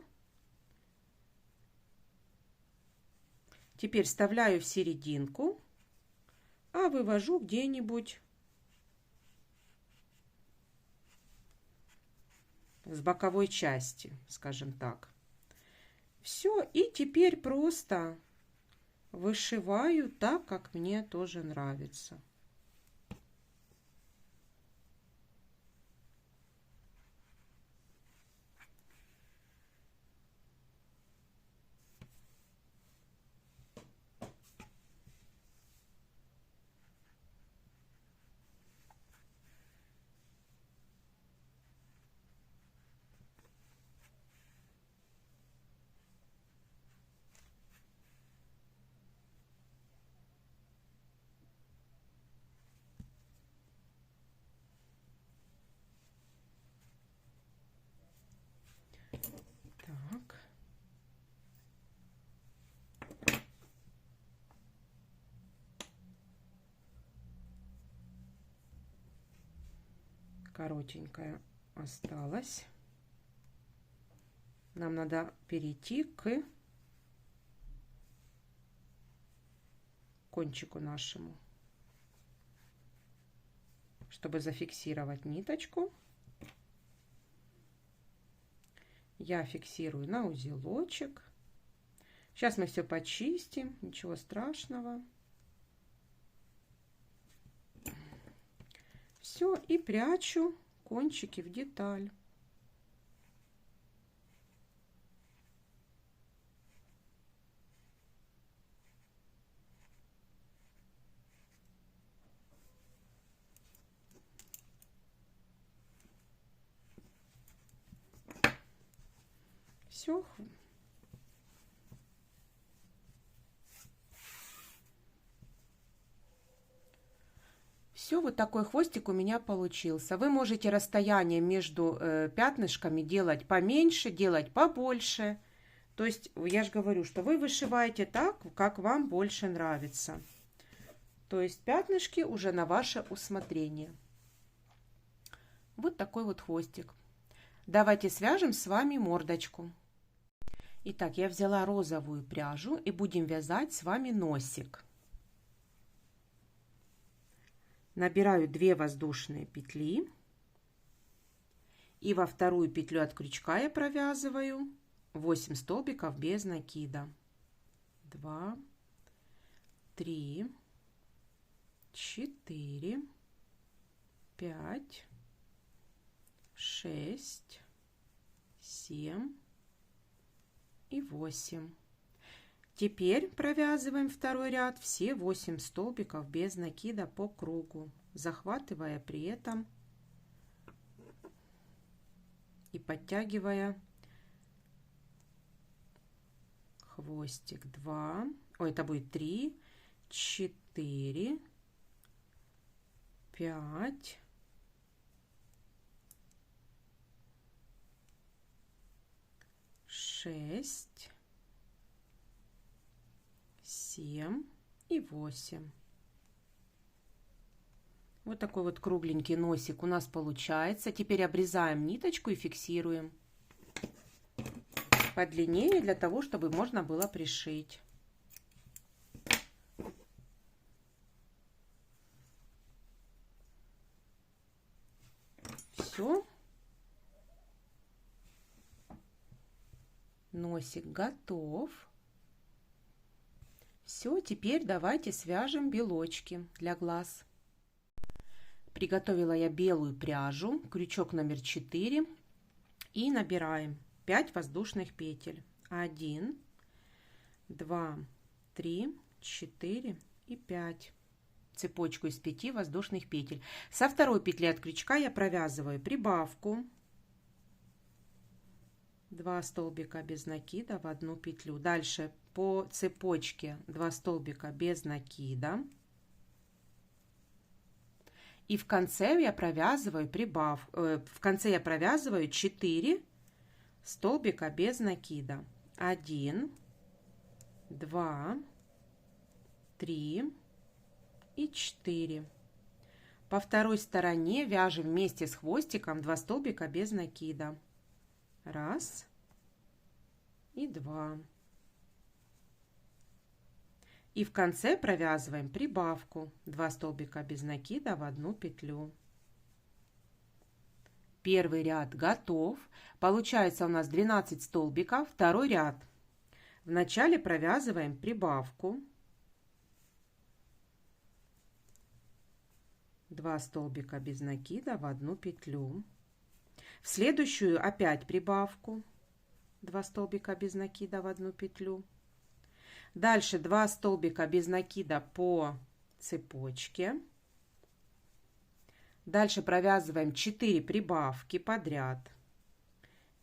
Теперь вставляю в серединку, а вывожу где-нибудь с боковой части, скажем так. Все, и теперь просто вышиваю так, как мне тоже нравится. Так. Коротенькая осталась. Нам надо перейти к кончику нашему, чтобы зафиксировать ниточку. Я фиксирую на узелочек. Сейчас мы все почистим, ничего страшного. Все, и прячу кончики в деталь. Все. Все, вот такой хвостик у меня получился. Вы можете расстояние между пятнышками делать поменьше, делать побольше. То есть, я же говорю, что вы вышиваете так, как вам больше нравится. То есть, пятнышки уже на ваше усмотрение. Вот такой вот хвостик. Давайте свяжем с вами мордочку. Итак, я взяла розовую пряжу и будем вязать с вами носик. Набираю 2 воздушные петли и во вторую петлю от крючка я провязываю 8 столбиков без накида. 2, 3, 4, 5, 6, 7, и 8. Теперь провязываем второй ряд все 8 столбиков без накида по кругу, захватывая при этом и подтягивая хвостик. 2, ой, это будет 3, 4, 5, 6, 7 и 8. Вот такой вот кругленький носик у нас получается. Теперь обрезаем ниточку и фиксируем подлиннее, для того, чтобы можно было пришить. Все. Носик готов. Все, теперь давайте свяжем белочки для глаз. Приготовила я белую пряжу, крючок номер 4, и набираем 5 воздушных петель. 1, 2, 3, 4 и 5. Цепочку из 5 воздушных петель. Со второй петли от крючка я провязываю прибавку. 2 столбика без накида в одну петлю. Дальше по цепочке 2 столбика без накида. И в конце я провязываю в конце я провязываю 4 столбика без накида. 1, 2, 3 и 4. По второй стороне вяжем вместе с хвостиком 2 столбика без накида. 1 и 2. И в конце провязываем прибавку 2 столбика без накида в одну петлю. Первый ряд готов. Получается у нас 12 столбиков. Второй ряд. Вначале провязываем прибавку. 2 столбика без накида в одну петлю. В следующую опять прибавку. 2 столбика без накида в одну петлю. Дальше 2 столбика без накида по цепочке. Дальше провязываем 4 прибавки подряд.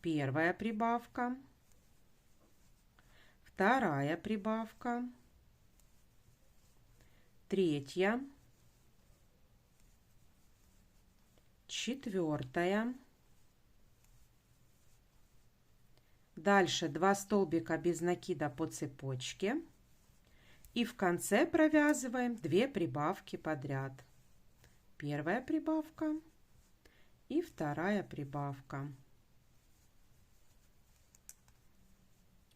Первая прибавка, вторая прибавка, третья, четвертая. Дальше 2 столбика без накида по цепочке. И в конце провязываем 2 прибавки подряд. Первая прибавка и вторая прибавка.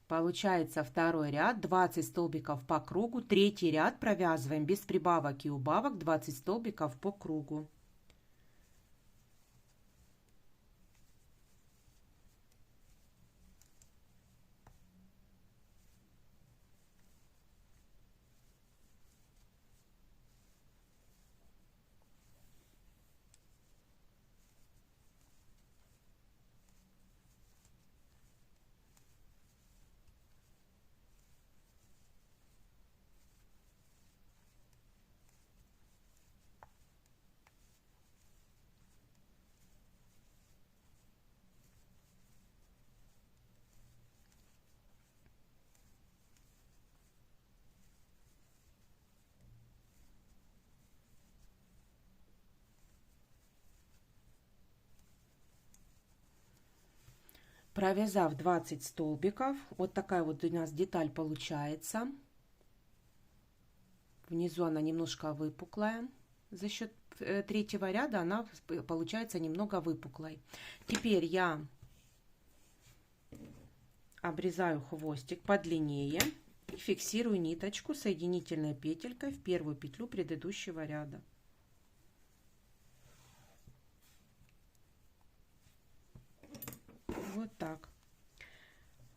Получается второй ряд, 20 столбиков по кругу. Третий ряд провязываем без прибавок и убавок 20 столбиков по кругу. Провязав 20 столбиков, вот такая вот у нас деталь получается. Внизу она немножко выпуклая. За счет третьего ряда она получается немного выпуклой. Теперь я обрезаю хвостик подлиннее и фиксирую ниточку соединительной петелькой в первую петлю предыдущего ряда. Вот так.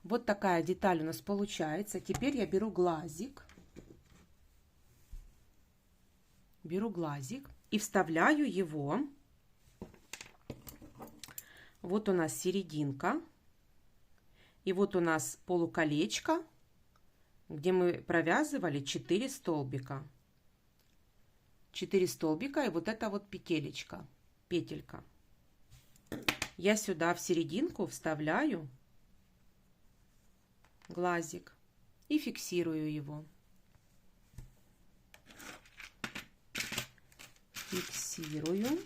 Вот такая деталь у нас получается. Теперь я беру глазик. И вставляю его. Вот у нас серединка. И вот у нас полуколечко, где мы провязывали 4 столбика. 4 столбика и вот эта вот петелька. Я сюда в серединку вставляю глазик и фиксирую его. Фиксирую.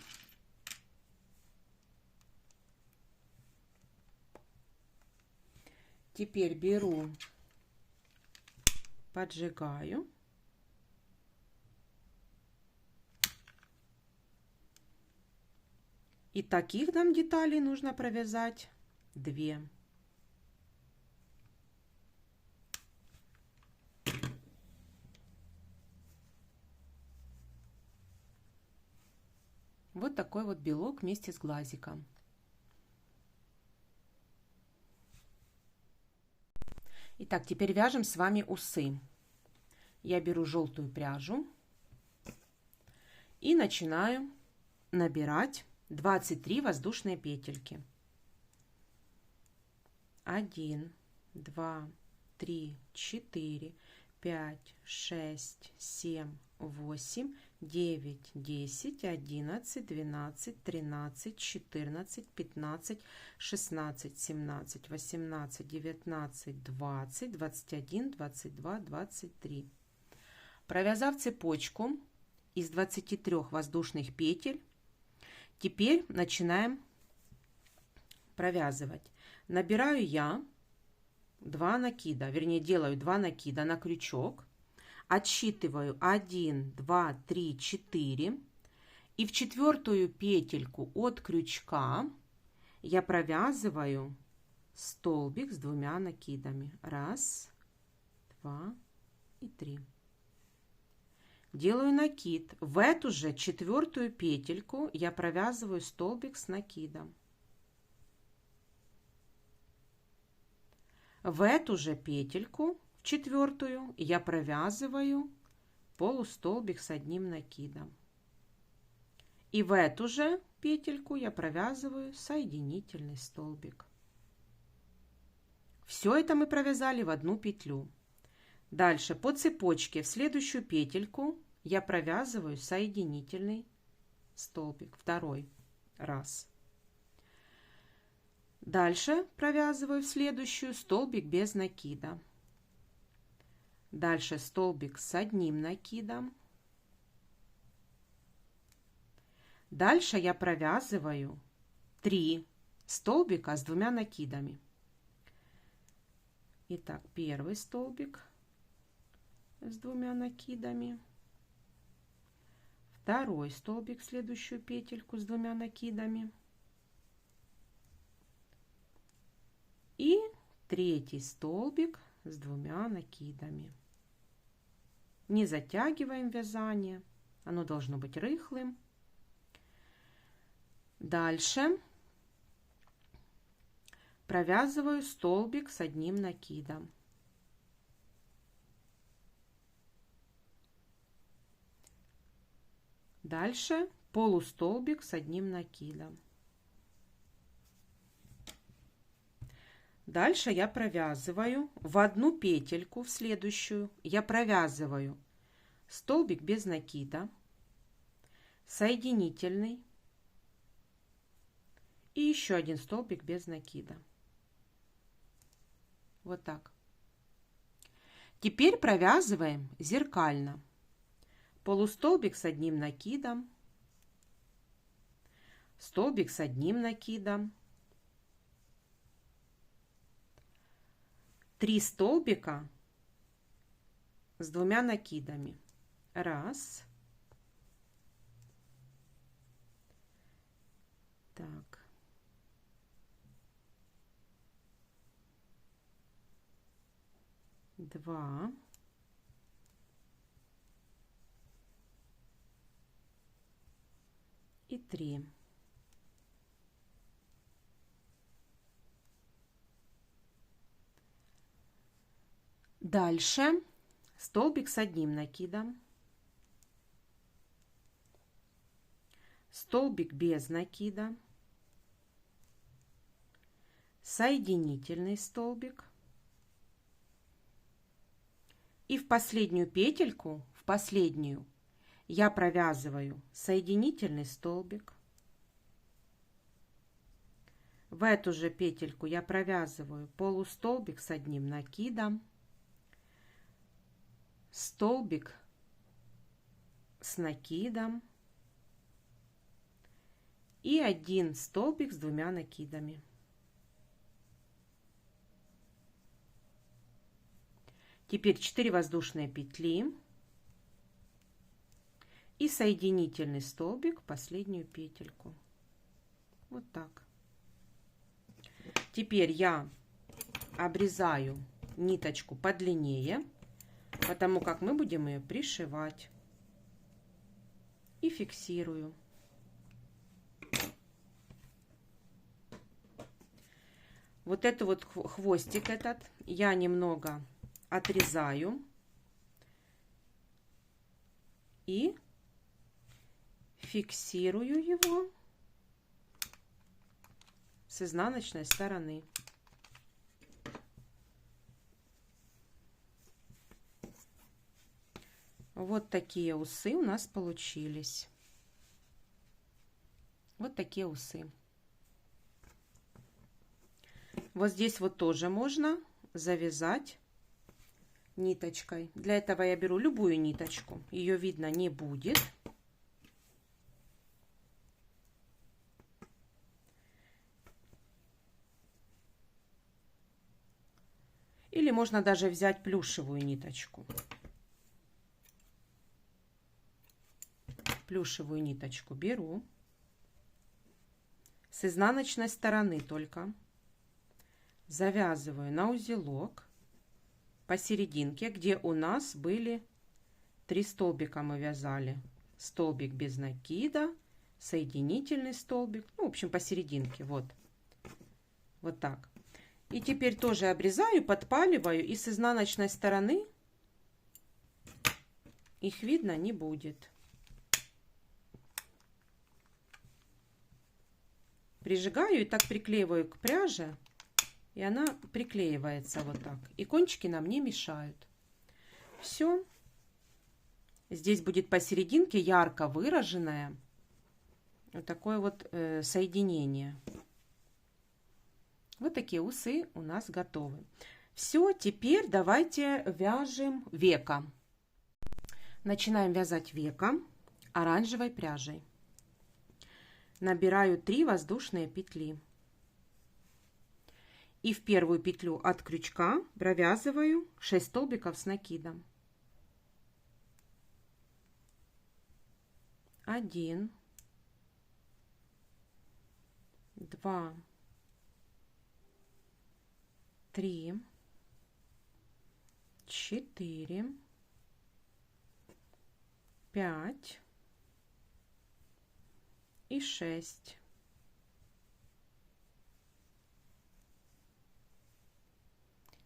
Теперь беру, поджигаю. И таких нам деталей нужно провязать 2. Вот такой вот белок вместе с глазиком. Итак, теперь вяжем с вами усы. Я беру желтую пряжу и начинаю набирать 23 воздушные петельки. 1, 2, 3, 4, 5, 6, 7, 8, 9, 10, 11, 12, 13, 14, 15, 16, 17, 18, 19, 20, 21, 22, 23. Провязав цепочку из 23 воздушных петель, теперь начинаем провязывать. Набираю я 2 накида, вернее делаю 2 накида на крючок, отсчитываю 1, 2, 3, 4 и в 4-ю петельку от крючка я провязываю столбик с 2 накидами. 1, 2 и 3. Делаю накид. В эту же 4-ю петельку я провязываю столбик с накидом. В эту же петельку, в 4-ю, я провязываю полустолбик с 1 накидом. И в эту же петельку я провязываю соединительный столбик. Все это мы провязали в 1 петлю. Дальше по цепочке в следующую петельку я провязываю соединительный столбик, 2 раз. Дальше провязываю в следующую столбик без накида. Дальше столбик с 1 накидом. Дальше я провязываю 3 столбика с 2 накидами. Итак, первый столбик с 2 накидами, второй столбик в следующую петельку с 2 накидами и 3-й столбик с 2 накидами. Не затягиваем вязание, оно должно быть рыхлым. Дальше провязываю столбик с 1 накидом. Дальше полустолбик с 1 накидом. Дальше я провязываю в 1 петельку, в следующую я провязываю столбик без накида, соединительный и еще 1 столбик без накида. Вот так. Теперь провязываем зеркально. Полустолбик с 1 накидом, столбик с 1 накидом, 3 столбика с 2 накидами. 1. Так. 2. И 3. Дальше столбик с 1 накидом, столбик без накида, соединительный столбик. И в последнюю петельку, в последнюю, я провязываю соединительный столбик. В эту же петельку я провязываю полустолбик с одним накидом, столбик с накидом и один столбик с двумя накидами. Теперь 4 воздушные петли и соединительный столбик в последнюю петельку. Вот так. Теперь я обрезаю ниточку подлиннее, потому как мы будем ее пришивать. И фиксирую. Вот этот вот хвостик этот я немного отрезаю и фиксирую его с изнаночной стороны. Вот такие усы у нас получились. Вот такие усы. Вот здесь вот тоже можно завязать ниточкой. Для этого я беру любую ниточку. Ее видно не будет. Или можно даже взять плюшевую ниточку. Плюшевую ниточку беру. С изнаночной стороны только. Завязываю на узелок посерединке, где у нас были 3 столбика мы вязали. Столбик без накида, соединительный столбик, ну, в общем, посерединке, вот. Вот так. И теперь тоже обрезаю, подпаливаю, и с изнаночной стороны их видно не будет. Прижигаю и так приклеиваю к пряже, и она приклеивается вот так. И кончики нам не мешают. Все. Здесь будет посерединке ярко выраженное вот такое вот соединение. Вот такие усы у нас готовы. Все, теперь давайте вяжем веко. Начинаем вязать веко оранжевой пряжей. Набираю 3 воздушные петли. И в первую петлю от крючка провязываю 6 столбиков с накидом. 1, 2, 3, 4, 5 и 6.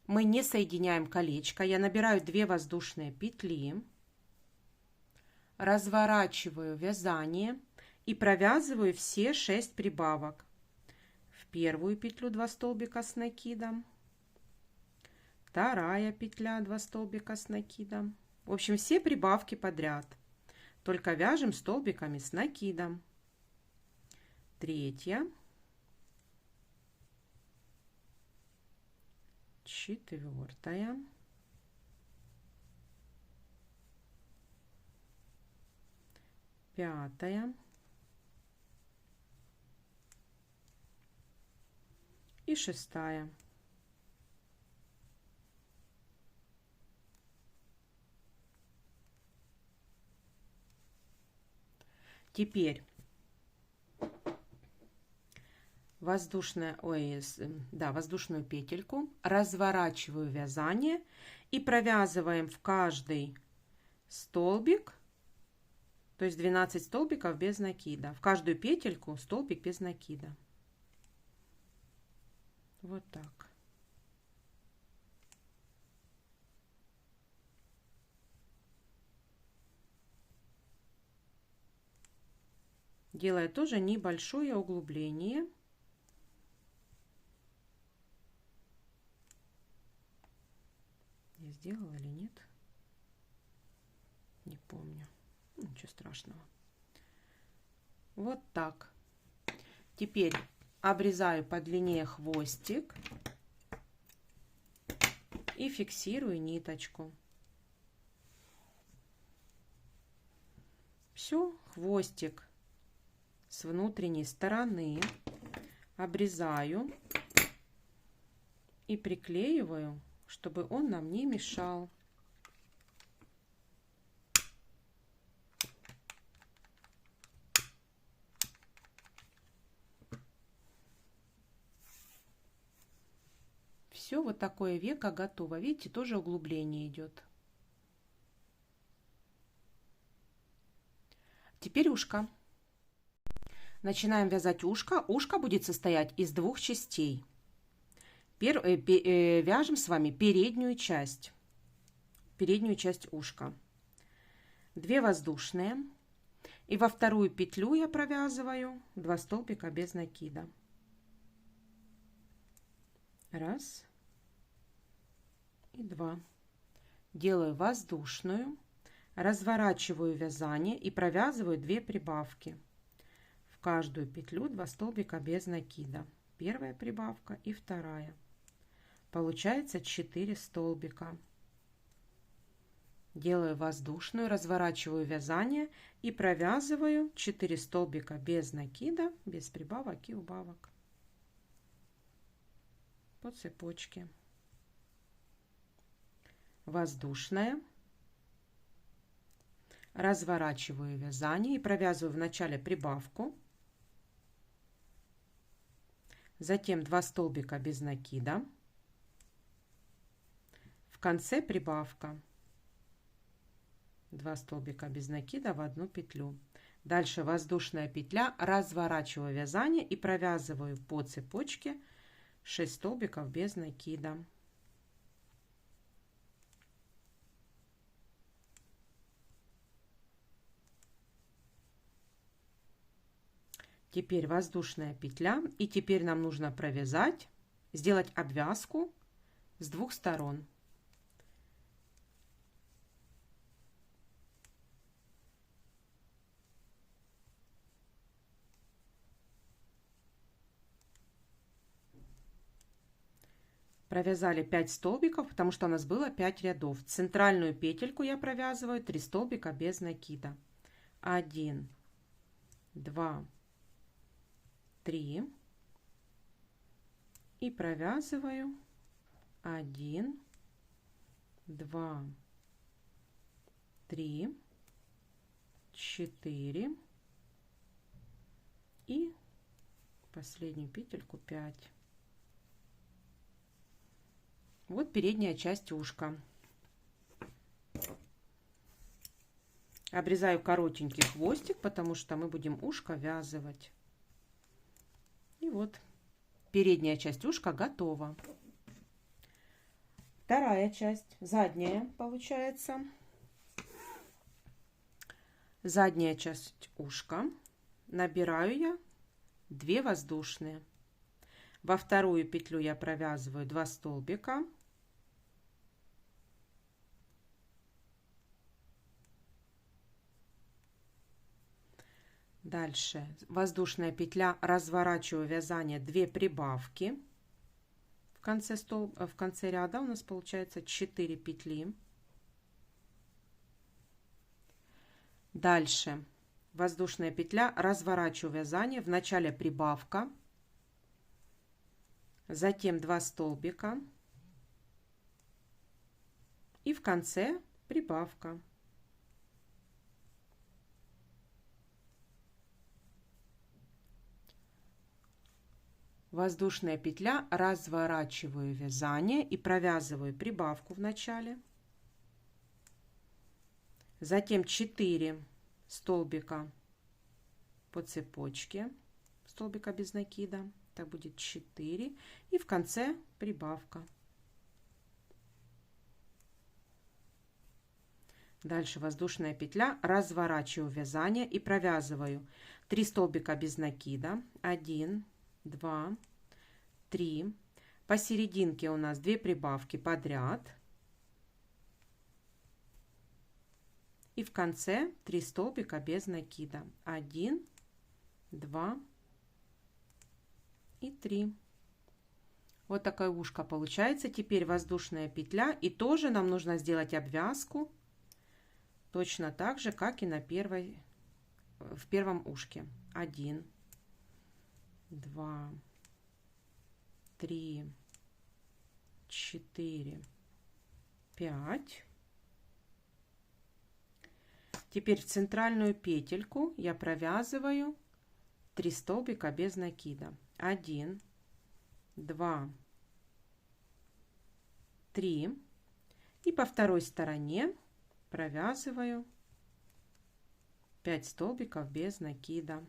Мы не соединяем колечко. Я набираю 2 воздушные петли, разворачиваю вязание и провязываю все 6 прибавок. В первую петлю 2 столбика с накидом, вторая петля 2 столбика с накидом. В общем, все прибавки подряд, только вяжем столбиками с накидом. Третья, четвертая, пятая и шестая. Теперь воздушную петельку разворачиваю вязание и провязываем в каждый столбик, то есть 12 столбиков без накида, в каждую петельку столбик без накида. Вот так. Делая тоже небольшое углубление. Я сделала или нет? Не помню. Ничего страшного. Вот так. Теперь обрезаю подлиннее хвостик и фиксирую ниточку. Все, хвостик с внутренней стороны обрезаю и приклеиваю, чтобы он нам не мешал. Все, вот такое веко готово. Видите, тоже углубление идет. Теперь ушко. Начинаем вязать ушко. Ушко будет состоять из двух частей. Вяжем с вами переднюю часть ушка. 2 воздушные. И во вторую петлю я провязываю 2 столбика без накида. 1 и 2. Делаю воздушную, разворачиваю вязание и провязываю 2 прибавки. В каждую петлю 2 столбика без накида. Первая прибавка и вторая. Получается 4 столбика. Делаю воздушную, разворачиваю вязание и провязываю 4 столбика без накида, без прибавок и убавок по цепочке. Воздушная, разворачиваю вязание и провязываю в начале прибавку, затем 2 столбика без накида, в конце прибавка, 2 столбика без накида в одну петлю. Дальше воздушная петля, разворачиваю вязание и провязываю по цепочке 6 столбиков без накида. Теперь воздушная петля, и теперь нам нужно провязать, сделать обвязку с 2 сторон. Провязали 5 столбиков, потому что у нас было 5 рядов. Центральную петельку я провязываю 3 столбика без накида. 1, 2, 3 и провязываю 1, 2, 3, 4 и последнюю петельку 5. Вот передняя часть ушка. Обрезаю коротенький хвостик, потому что мы будем ушко вязывать. И вот передняя часть ушка готова. Вторая часть, задняя, получается. Задняя часть ушка. Набираю я 2 воздушные. Во вторую петлю я провязываю 2 столбика. Дальше воздушная петля, разворачиваю вязание, 2 прибавки. В конце ряда у нас получается 4 петли. Дальше воздушная петля, разворачиваю вязание, в начале прибавка, затем 2 столбика и в конце прибавка. Воздушная петля, разворачиваю вязание и провязываю прибавку в начале, затем 4 столбика по цепочке, столбика без накида, так будет 4 и в конце прибавка. Дальше воздушная петля, разворачиваю вязание и провязываю 3 столбика без накида, 1, 2, 3, посерединке у нас 2 прибавки подряд, И в конце 3 столбика без накида. 1, 2 и 3. Вот такое ушко получается. Теперь воздушная петля. И тоже нам нужно сделать обвязку. Точно так же, как и в первом ушке. 1, 2, 3, 4, 5. Теперь в центральную петельку я провязываю 3 столбика без накида. 1, 2, 3. И по второй стороне провязываю 5 столбиков без накида.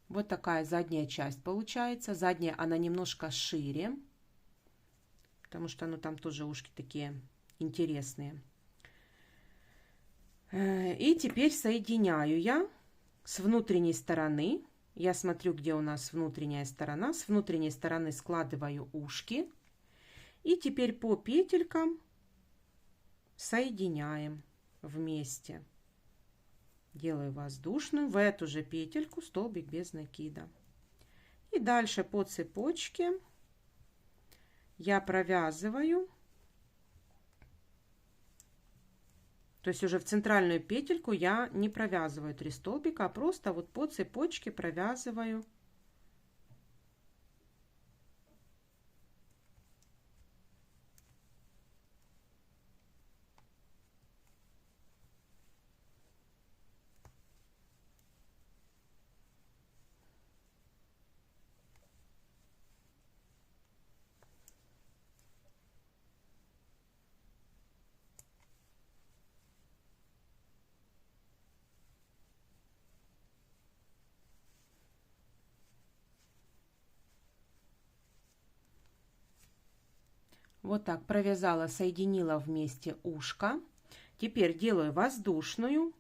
Вот такая задняя часть получается. Задняя она немножко шире, потому что ну, там тоже ушки такие интересные. И теперь соединяю я с внутренней стороны. Я смотрю, где у нас внутренняя сторона. С внутренней стороны складываю ушки. И теперь по петелькам соединяем вместе. Делаю воздушную. В эту же петельку столбик без накида. И дальше по цепочке я провязываю. То есть уже в центральную петельку я не провязываю 3 столбика, а просто вот по цепочке провязываю вот так, провязала, соединила вместе ушко. Теперь делаю воздушную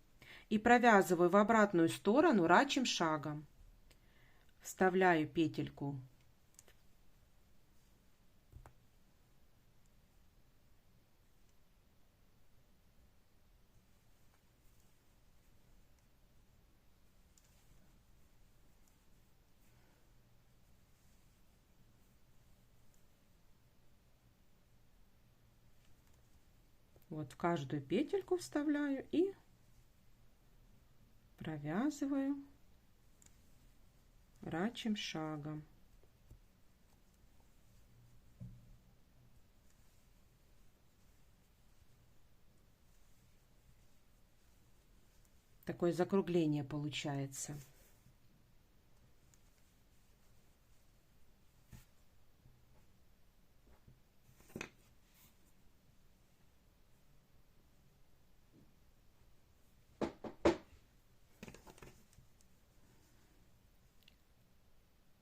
и провязываю в обратную сторону рачьим шагом. Вставляю петельку вот в каждую петельку, вставляю и провязываю рачьим шагом. Такое закругление получается.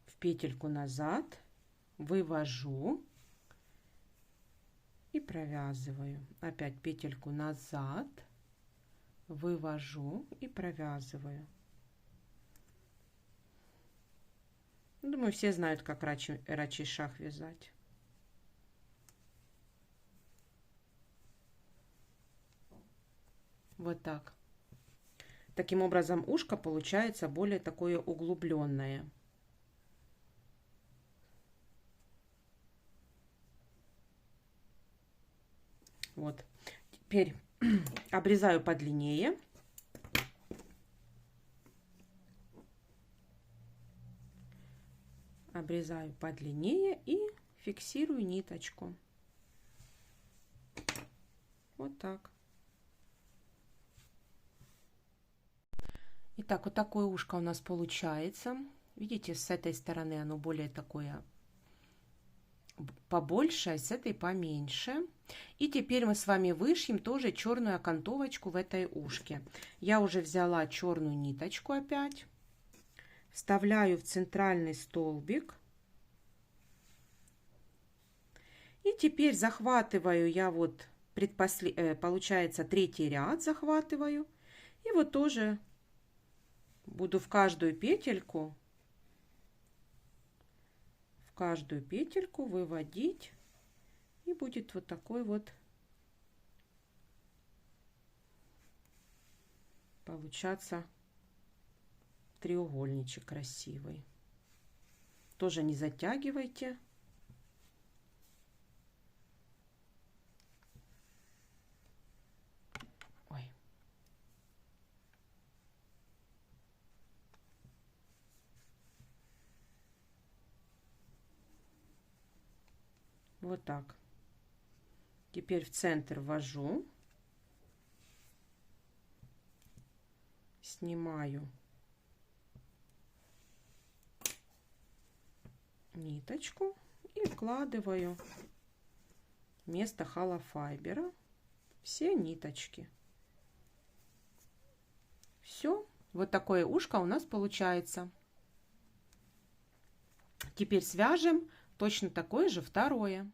В петельку назад вывожу и провязываю. Опять петельку назад, вывожу и провязываю. Думаю, все знают, как рачий шаг вязать. Вот так. Таким образом, ушко получается более такое углубленное. Вот. Теперь обрезаю подлиннее. Обрезаю подлиннее и фиксирую ниточку. Вот так. Итак, вот такое ушко у нас получается. Видите, с этой стороны оно более такое побольше, а с этой поменьше. И теперь мы с вами вышьем тоже черную окантовочку в этой ушке. Я уже взяла черную ниточку опять. Вставляю в центральный столбик. И теперь захватываю я вот получается третий ряд захватываю. И вот тоже буду в каждую петельку каждую петельку выводить, и будет вот такой вот получаться треугольничек красивый. Тоже не затягивайте. Ой. Вот так. Теперь в центр ввожу, снимаю ниточку и вкладываю вместо холофайбера все ниточки. Все, вот такое ушко у нас получается. Теперь свяжем точно такое же второе.